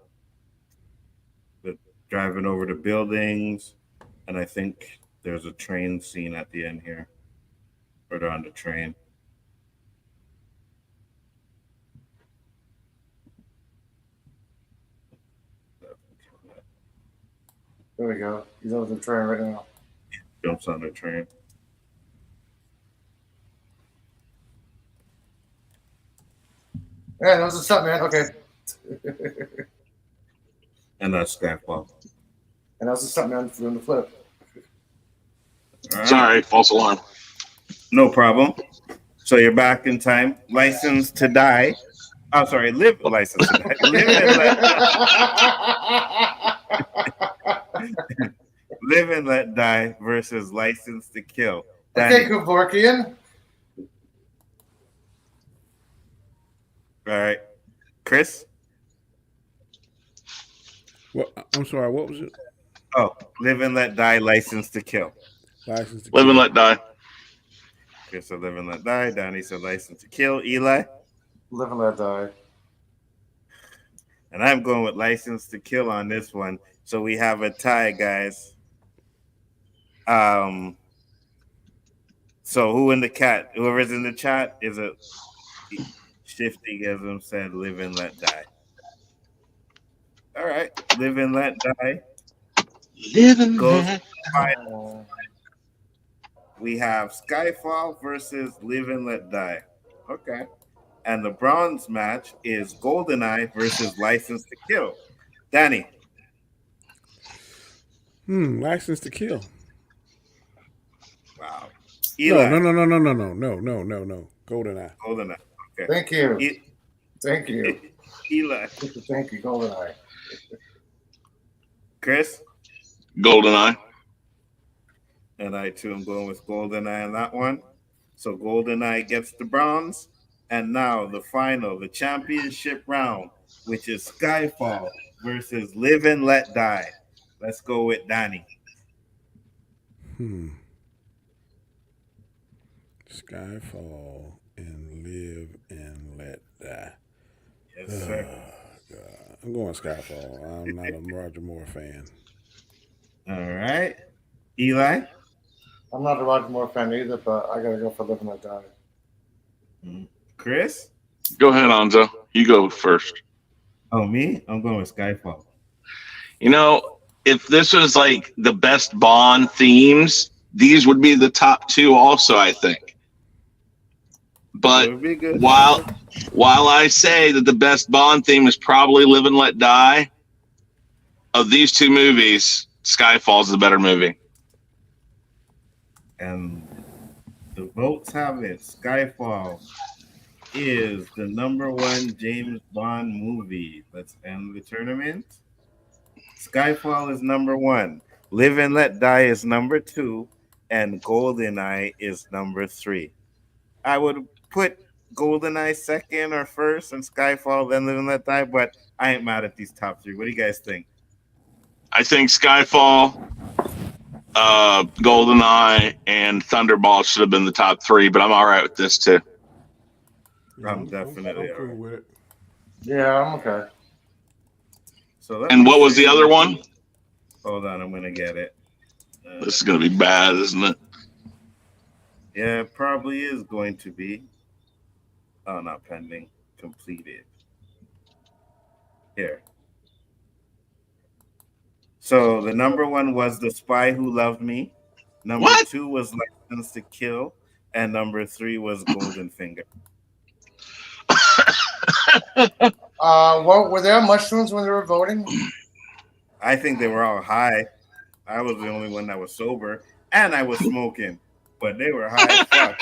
driving over the buildings, and I think there's a train scene at the end here, or they're on the train. There we go. He's over the train right now. Jumps on the train. Yeah, that was a stunt, man. Okay. And that's Skyfall. And that was a stunt, man, doing the flip. Right. Sorry, false alarm. No problem. So you're back in time. License to Die. Oh, sorry, license to die. Live and Let Die versus License to Kill. Okay, Kevorkian. All right. Chris? What? I'm sorry, what was it? Oh, Live and Let Die, License to Kill. License to Live Kill. and Let Die. Chris said Live and Let Die. Danny said License to Kill. Eli? Live and Let Die. And I'm going with License to Kill on this one. So we have a tie, guys. So who in the cat? Whoever's in the chat is a Shifty as them said, live and let die. All right, live and let die. Live and Goes let Oh. we have Skyfall versus Live and Let Die. Okay. And the bronze match is GoldenEye versus License to Kill. Danny. License to Kill. Wow. No, Eli. no, no, no, no, no, no, no, no, no, no. GoldenEye. GoldenEye. Okay. Thank you. Thank you. Eli. Thank you, GoldenEye. Chris. GoldenEye. And I too am going with GoldenEye on that one. So GoldenEye gets the bronze. And now the final, the championship round, which is Skyfall versus Live and Let Die. Let's go with Danny. Skyfall and Live and Let Die. Yes, sir. God. I'm going Skyfall. I'm not a Roger Moore fan. All right. Eli? I'm not a Roger Moore fan either, but I gotta go for Live and Let Die. Chris? Go ahead, Anzo. You go first. Oh, me? I'm going with Skyfall. You know, if this was like the best Bond themes, these would be the top two also, I think. But It would be good. while I say that the best Bond theme is probably Live and Let Die, of these two movies, Skyfall's the better movie. And the votes have it. Skyfall is the #1 James Bond movie. Let's end the tournament. Skyfall is #1. Live and Let Die is #2. And GoldenEye is #3. I would put GoldenEye second or first and Skyfall, then Live and Let Die, but I ain't mad at these top three. What do you guys think? I think Skyfall, GoldenEye, and Thunderball should have been the top three, but I'm all right with this too. I'm definitely I'm cool all right. with it. Yeah, I'm okay. So And what was the other one? Hold on, I'm gonna get it. This is going to be bad, isn't it? Yeah, it probably is going to be. Oh, not pending. Completed. Here. So the #1 was The Spy Who Loved Me. What? #2 was License to Kill. And #3 was Goldenfinger. What were there mushrooms when they were voting? I think they were all high. I was the only one that was sober. And I was smoking. But they were high as fuck.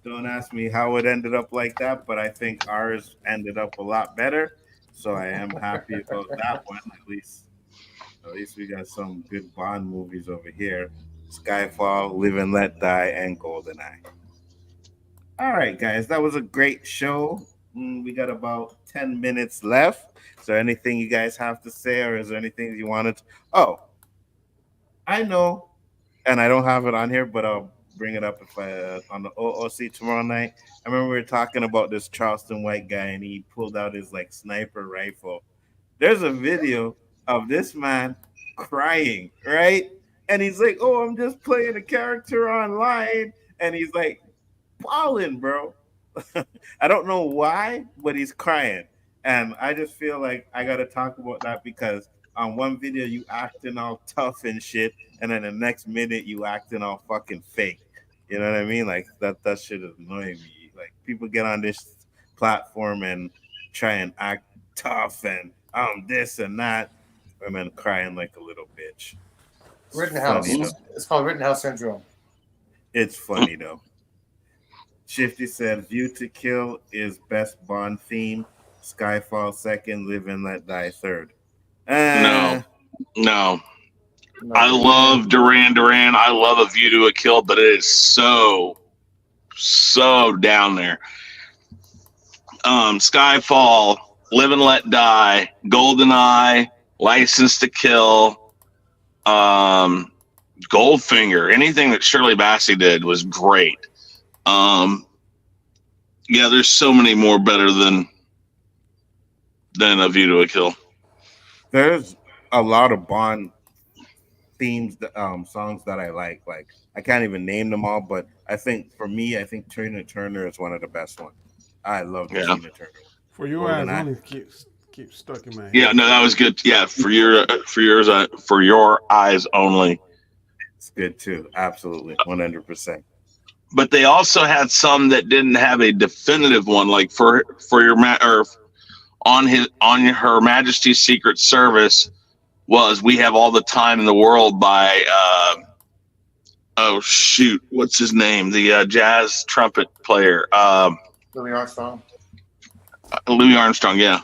Don't ask me how it ended up like that, but I think ours ended up a lot better. So I am happy about that one. At least we got some good Bond movies over here. Skyfall, Live and Let Die, and GoldenEye. All right, guys, that was a great show. We got about 10 minutes left. Is there anything you guys have to say, or is there anything you wanted to? Oh, I know, and I don't have it on here, but I'll bring it up if I on the OOC tomorrow night. I remember we were talking about this Charleston white guy, and he pulled out his like sniper rifle. There's a video of this man crying, right? And he's like, "Oh, I'm just playing a character online," and he's like, "Ballin', bro." I don't know why, but he's crying, and I just feel like I gotta talk about that because on one video you acting all tough and shit, and then the next minute you acting all fucking fake. You know what I mean? Like that shit is annoying me. Like people get on this platform and try and act tough and this and that, and then crying like a little bitch. It's Rittenhouse. funny, though. It's called Rittenhouse syndrome. It's funny though. Shifty said, "View to Kill is best Bond theme. Skyfall second. Live and Let Die third." No. I love Duran Duran. I love A View to a Kill, but it is so down there. Skyfall, Live and Let Die, GoldenEye, License to Kill, Goldfinger. Anything that Shirley Bassey did was great. Yeah, there's so many more better than A View to a Kill. There's a lot of Bond themes, songs that I like. Like I can't even name them all, but I think for me, I think Tina Turner is one of the best ones. I love the Yeah. Tina Turner one. For your Golden eyes Eye. only keep stuck in my Yeah, head. no, that was good. Yeah, for your eyes only. It's good too. Absolutely, 100%. But they also had some that didn't have a definitive one, like for your or on Her Majesty's Secret Service was "We Have All the Time in the World" by oh shoot, what's his name? The jazz trumpet player, Louis Armstrong. Louis Armstrong. Yeah.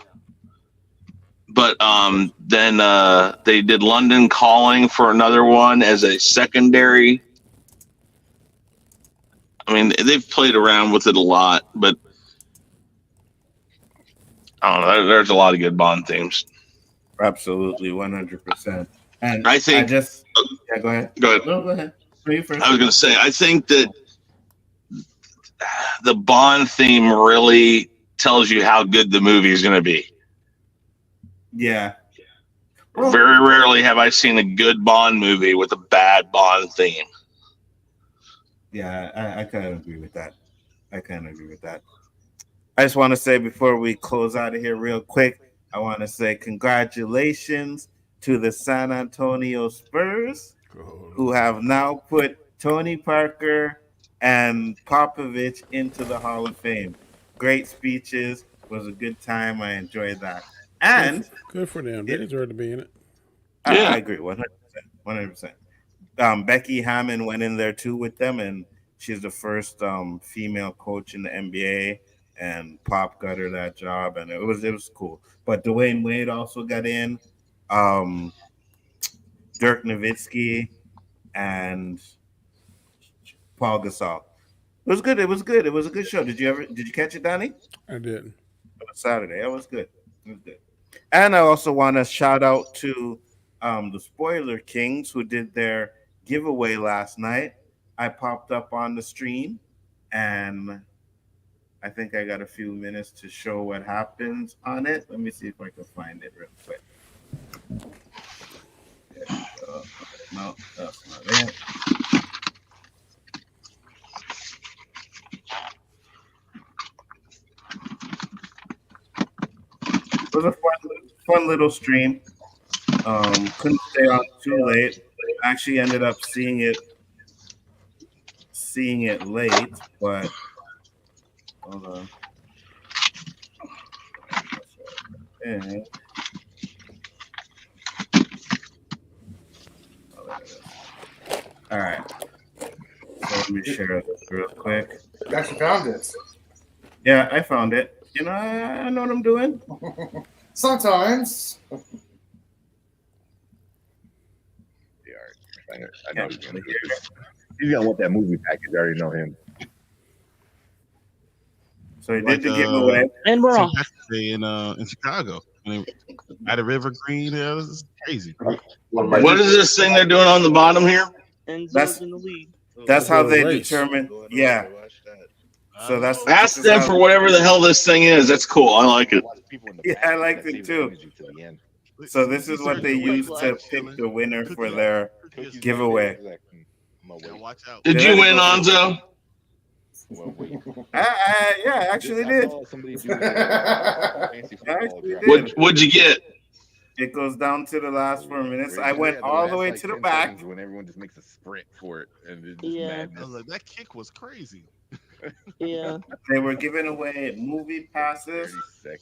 But then they did London Calling for another one as a secondary. I mean, they've played around with it a lot, but I don't know. There's a lot of good Bond themes. Absolutely, 100%. And I think. Go ahead. Go ahead. No, go ahead. You first. I was going to say, I think that the Bond theme really tells you how good the movie is going to be. Yeah. Very rarely have I seen a good Bond movie with a bad Bond theme. Yeah, I kind of agree with that. I just want to say before we close out of here real quick, I want to say congratulations to the San Antonio Spurs, who have now put Tony Parker and Popovich into the Hall of Fame. Great speeches. Was a good time. I enjoyed that. And good for them. They deserve to be in it. I agree 100%. Becky Hammon went in there too with them, and she's the first female coach in the NBA. And Pop got her that job, and it was cool. But Dwayne Wade also got in, Dirk Nowitzki, and Paul Gasol. It was good. It was a good show. Did you catch it, Donnie? I did. It was Saturday. It was good. And I also want to shout out to the Spoiler Kings who did their giveaway last night. I popped up on the stream, and I think I got a few minutes to show what happens on it. Let me see if I can find it real quick. No, that's not it. It was a fun little stream. Couldn't stay on too late. Actually ended up seeing it late, but hold on. And all right. So let me share this real quick. You actually found it. Yeah, I found it. You know, I know what I'm doing. Sometimes. I know he's gonna want that movie package. I already know him. So he did the giveaway, and we're off in Chicago. At a River Green, this is crazy. What is this thing they're doing on the bottom here? Enzo's in the lead. That's how they determine. Yeah. So that's Ask them for whatever the hell this thing is. That's cool. I like it. Yeah, I liked it too. So this is what they use to pick the winner for their giveaway. Did you win, Nzo? Yeah, I actually did. What'd you get? It goes down to the last 4 minutes. I went all the way to the back. When everyone just makes a sprint for it, and it's Yeah. I was like, that kick was crazy. Yeah. They were giving away movie passes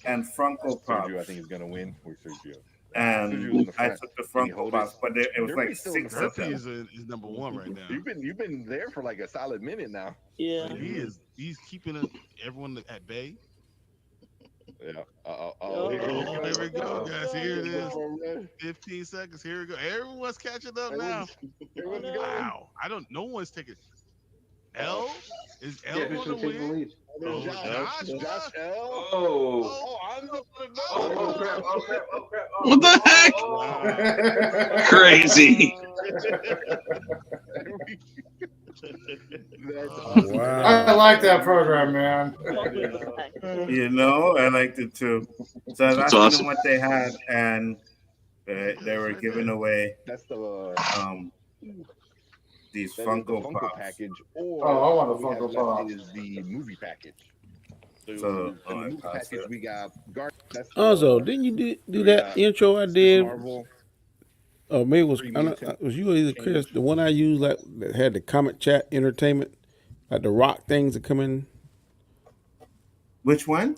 and Funko Pops. I think is gonna win. Or Sergio. And I took the Funko Pops, but it was like 6 of them. Is number one right now. You've been there for like a solid minute now. Yeah. He's keeping everyone at bay. Yeah. Here we go, guys. Here it is. 15 seconds. Here we go. Everyone's catching up now. Wow. No one's taking. L? Is L going to win? Josh L? What the heck? Crazy. Wow. I like that program, man. You know, I liked it too. So I was asking them what they had, and They were giving away That's the these that is the Funko Funko Pops. package, Oh, or I want a what we have Funko left Pop. is the movie package. So So, in the movie package, we got That's Also, didn't you do we that got intro I Miss did? Marvel, Oh, maybe it was Three I don't, Mutant was you or either Chris? Change. The one I used like that had the Comic Chat Entertainment, like the rock things that come in. which one?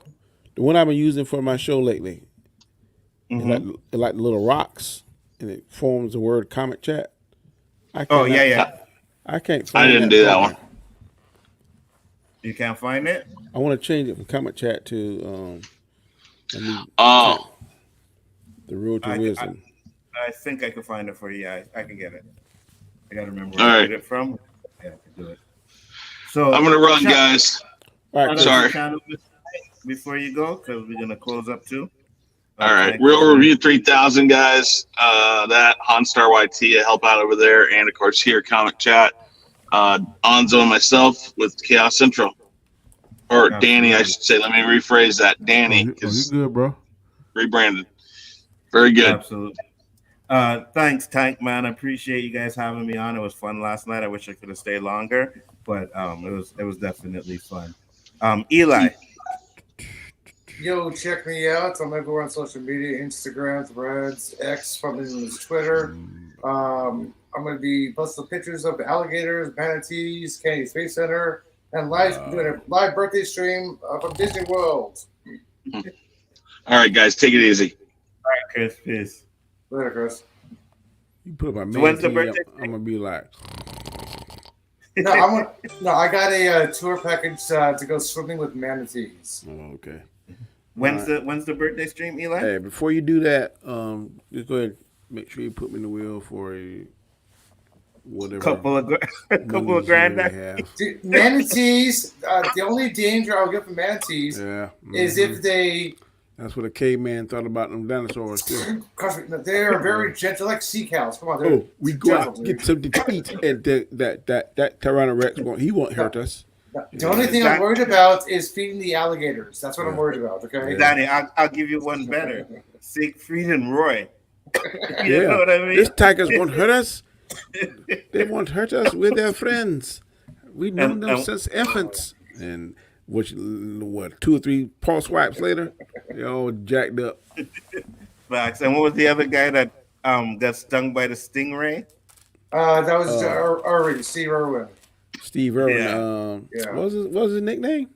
The one I've been using for my show lately. Mm-hmm. It's like little rocks, and it forms the word Comic Chat. Oh yeah. I can't I find didn't that do that program. one. You can't find it. I want to change it from Comic Chat to let me Oh, check. The Road to I Wisdom. think I can find it for you. I can get it. I gotta remember All where I right. get it from. Yeah, I can do it. So I'm gonna run, chat- guys. All right, Chris. Sorry. channel before you go, because we're gonna close up too. All right, thank you. Real Review 3000, guys. That Honstar YT to help out over there, and of course here Comic Chat. Onzo and myself with Khaos Central, or Danny, I should say. Let me rephrase that, Danny, You because good, bro? rebranded. Very good. Absolutely. Thanks, Tank Man. I appreciate you guys having me on. It was fun last night. I wish I could have stayed longer, but it was definitely fun. Eli. Yo, check me out. I'm everywhere on social media: Instagram, Threads, X, probably is Twitter. I'm going to be posting pictures of the alligators, manatees, Kennedy Space Center, and doing a live birthday stream from Disney World. All right, guys, take it easy. All right, Chris. Peace. Later, Chris. You put my man. When's the birthday? I'm gonna be like. No, I got a tour package to go swimming with manatees. Oh, okay. When's the birthday stream, Eli? Hey, before you do that, just go ahead. Make sure you put me in the wheel for a whatever. couple of grand. Dude, manatees. The only danger I'll get from manatees is if they. That's what a caveman thought about them dinosaurs too. They are very gentle, like sea cows. Come on, oh, we go out and get something to eat, and that Tyrannosaurus won't hurt us. The only thing I'm worried about is feeding the alligators. That's what I'm worried about. Okay, Danny, I'll give you one better. Siegfried and Roy. You know what I mean? These tigers won't hurt us. They won't hurt us. We're their friends. We've known them since infants. And what 2 or 3 pulse swipes later, they all jacked up. Facts. And what was the other guy that got stung by the stingray? That was Irwin, Steve Irwin. Steve Irwin. What was his nickname?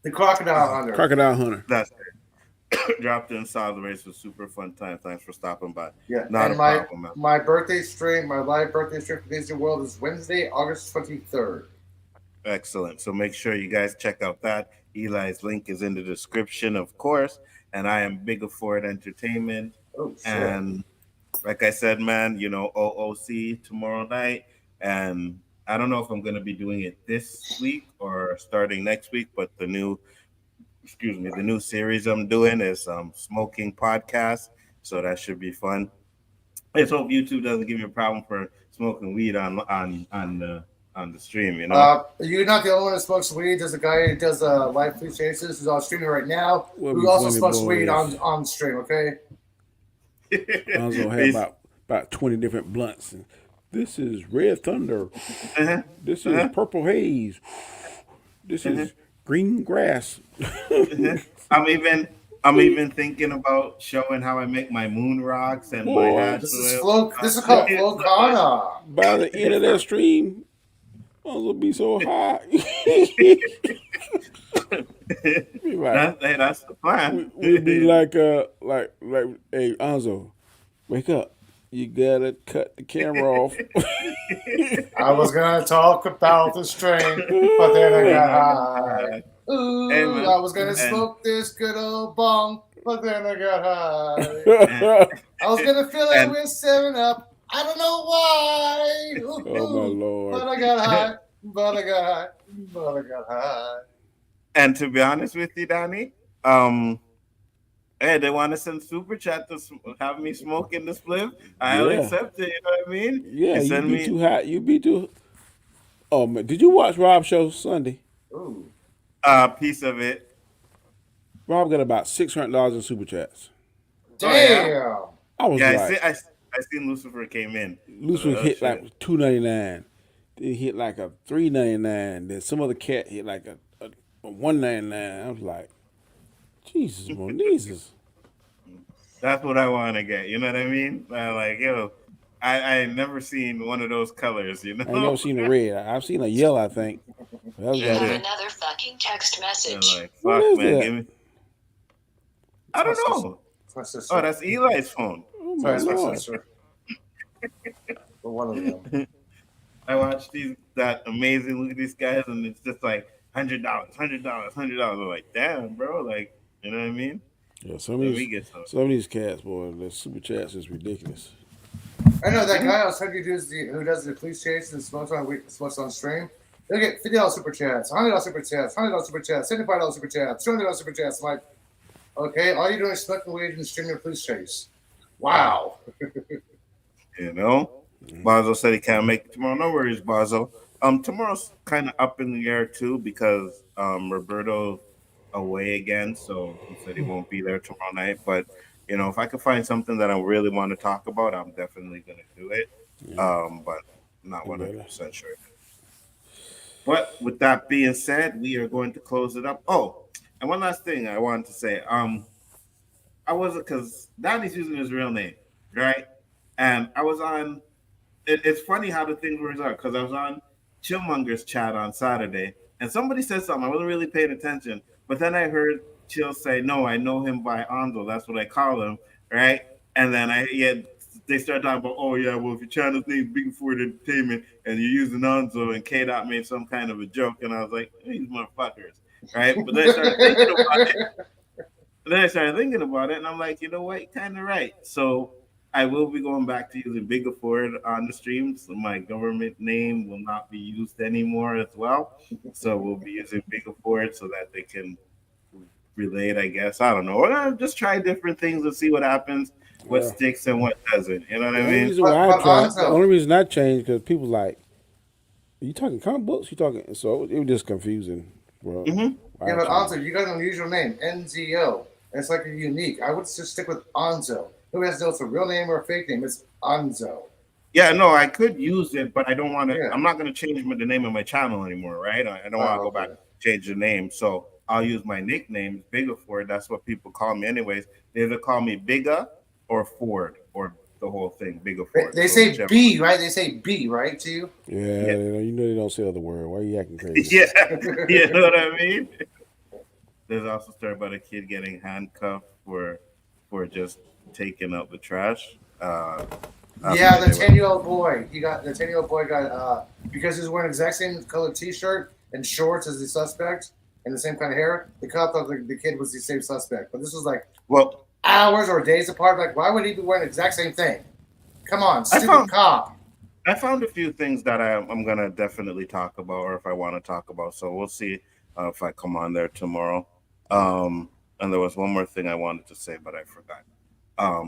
The Crocodile Hunter. Crocodile Hunter. That's it. Dropped in, saw the race. Was super fun time. Thanks for stopping by. Yeah, not and a problem, man. My birthday stream, my live birthday stream for Disney World is Wednesday, August 23rd. Excellent. So make sure you guys check out that. Eli's link is in the description, of course. And I am Biggaford Entertainment. Oh, shit. And like I said, man, OOC tomorrow night. And I don't know if I'm going to be doing it this week or starting next week, but the new series I'm doing is Smoking Podcast. So that should be fun. Let's hope YouTube doesn't give me a problem for smoking weed on the stream, You're not the only one that smokes weed. There's a guy who does live food chases who's on streaming right now who also smokes weed on stream, okay? I was going to have about 20 different blunts. And this is Red Thunder. This is Purple Haze. This is green grass. I'm even thinking about showing how I make my moon rocks and my hash. This is called Flocana. By the end of that stream, I was gonna be so high. That's the plan. We'd be like, hey, Enzo, wake up. You gotta cut the camera off. I was gonna talk about the strain, but then I got high. Ooh, I was gonna smoke this good old bong, but then I got high. I was gonna fill it with 7-Up. I don't know why. Ooh, oh my Lord! But I got high. But I got high. And to be honest with you, Danny, hey, they want to send super chat to have me smoke in the spliff. I'll accept it. You know what I mean? Yeah, you be too hot. You be too. Oh man, did you watch Rob's show Sunday? Ooh. Piece of it. Rob got about $600 in super chats. Damn. I was like, I seen Lucifer came in. Lucifer hit like $2.99. Then he hit like a $3.99. Then some other cat hit like a $1.99. I was like, Jesus, Jesus. That's what I want to get. You know what I mean? Like, yo, I ain't never seen one of those colors. You know, I ain't never seen a red. I've seen a yellow, I think. That was You have about it. another fucking text message. Like, What fuck, is man, that? give me. I don't know. It's my sister. Oh, that's Eli's phone. Oh my Sorry, it's my Lord. sister. Or one of them. I watched that amazing. Look at these guys, and it's just like $100, $100. I'm like, damn, bro. Like, you know what I mean? Yeah, some of Let me these, get some. some of these cats, boy, the super chats is ridiculous. I know that guy I was talking to who does the police chase and smokes on stream. They'll get $50 super chats, $100 super chats, $100 super chats, $75 super chats, $200 super chats. I'm like, okay, all you're doing is smoking weed and streaming a police chase. Wow. You know, Bazo said he can't make it tomorrow. No worries, Bazo. Tomorrow's kind of up in the air too because Roberto's away again, so he said he won't be there tomorrow night. But you know, if I could find something that I really want to talk about, I'm definitely gonna do it. But not 100% sure. But with that being said, we are going to close it up. Oh, and one last thing I wanted to say. I wasn't, because Danny's using his real name, right? And I was on. It's funny how the things work out because I was on Chillmonger's chat on Saturday, and somebody said something. I wasn't really paying attention, but then I heard Chill say, "No, I know him by Anzo. That's what I call him, right?" And then they started talking about, "Oh yeah, well if your channel's name Biggaford Entertainment and you're using Anzo," and K Dot made some kind of a joke, and I was like, "These motherfuckers," right? But then I started thinking about it. And I'm like, you know what, you're kind of right. So I will be going back to using Biggaford on the streams. So my government name will not be used anymore as well. So we'll be using Biggaford so that they can relate, I guess. I don't know. We're gonna just try different things and see what happens, what sticks and what doesn't. You know what I mean? The only reason I changed because people like, are you talking comic books? You talking? So it was just confusing, bro. Mm-hmm. Yeah, but Anzo, you got an unusual name, Nzo. It's like a unique. I would just stick with Anzo. Who has to know it's a real name or a fake name? It's Anzo. Yeah, no, I could use it, but I don't want to. Yeah. I'm not going to change the name of my channel anymore, right? I don't want to go back and change the name. So I'll use my nickname, Biggaford. That's what people call me, anyways. They either call me Bigga or Ford or the whole thing, Biggaford. They say whichever. B, right? They say B, right, to you? Yeah. You know they don't say other word. Why are you acting crazy? Yeah, you know what I mean? There's also a story about a kid getting handcuffed for just taking out the trash. The 10-year-old boy. The 10-year-old boy got because he was wearing the exact same colored T-shirt and shorts as the suspect and the same kind of hair. The cop thought the kid was the same suspect, but this was like hours or days apart. Like, why would he be wearing the exact same thing? Come on, stupid cop. I found a few things that I'm gonna definitely talk about, or if I want to talk about. So we'll see if I come on there tomorrow. And there was one more thing I wanted to say, but I forgot.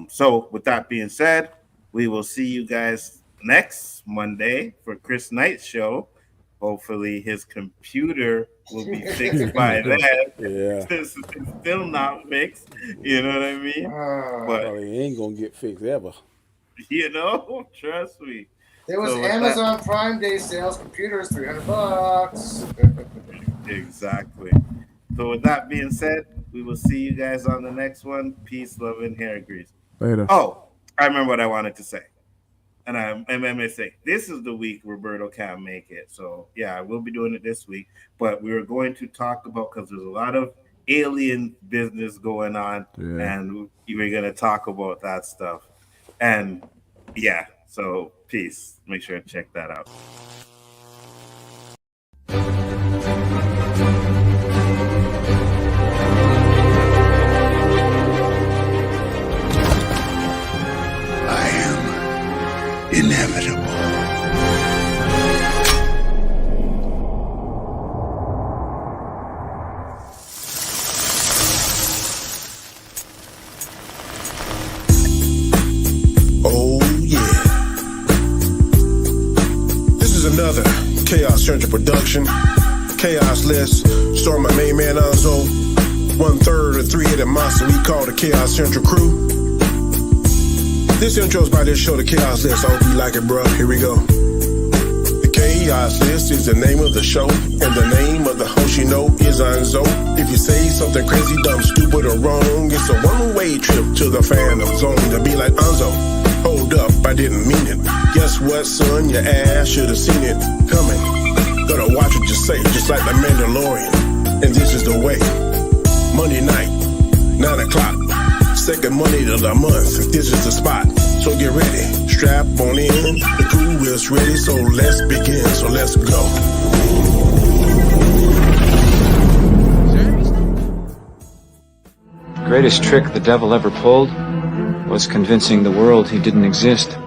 So with that being said, we will see you guys next Monday for Chris Knight's show. Hopefully his computer will be fixed by then. Since it's still not fixed. You know what I mean? But it ain't gonna get fixed ever. You know, trust me. There was Amazon Prime Day sales computers, $300. Exactly. So with that being said, we will see you guys on the next one. Peace, love, and hair grease. Later. Oh, I remember what I wanted to say. And I'm going to say, this is the week Roberto can't make it. So, yeah, I will be doing it this week. But we were going to talk about, because there's a lot of alien business going on. Yeah. And we're going to talk about that stuff. And, yeah, so peace. Make sure to check that out. Inevitable. Oh yeah. This is another Khaos Central production. Khaos List, starring my main man Nzo, 1/3 of three-headed monster we call the Khaos Central crew. This intro's by this show, the Khaos List. I hope you like it, bro. Here we go. The Khaos List is the name of the show, and the name of the host you know is Nzo. If you say something crazy, dumb, stupid, or wrong, it's a one-way trip to the fandom zone to be like Nzo. Hold up, I didn't mean it. Guess what, son? Your ass should have seen it coming. Gotta watch what you say, just like the Mandalorian. And this is the way. Monday night, 9 o'clock. Second Monday of the month, this is the spot. So get ready, strap on in. The crew is ready, so let's begin. So let's go. The greatest trick the devil ever pulled was convincing the world he didn't exist.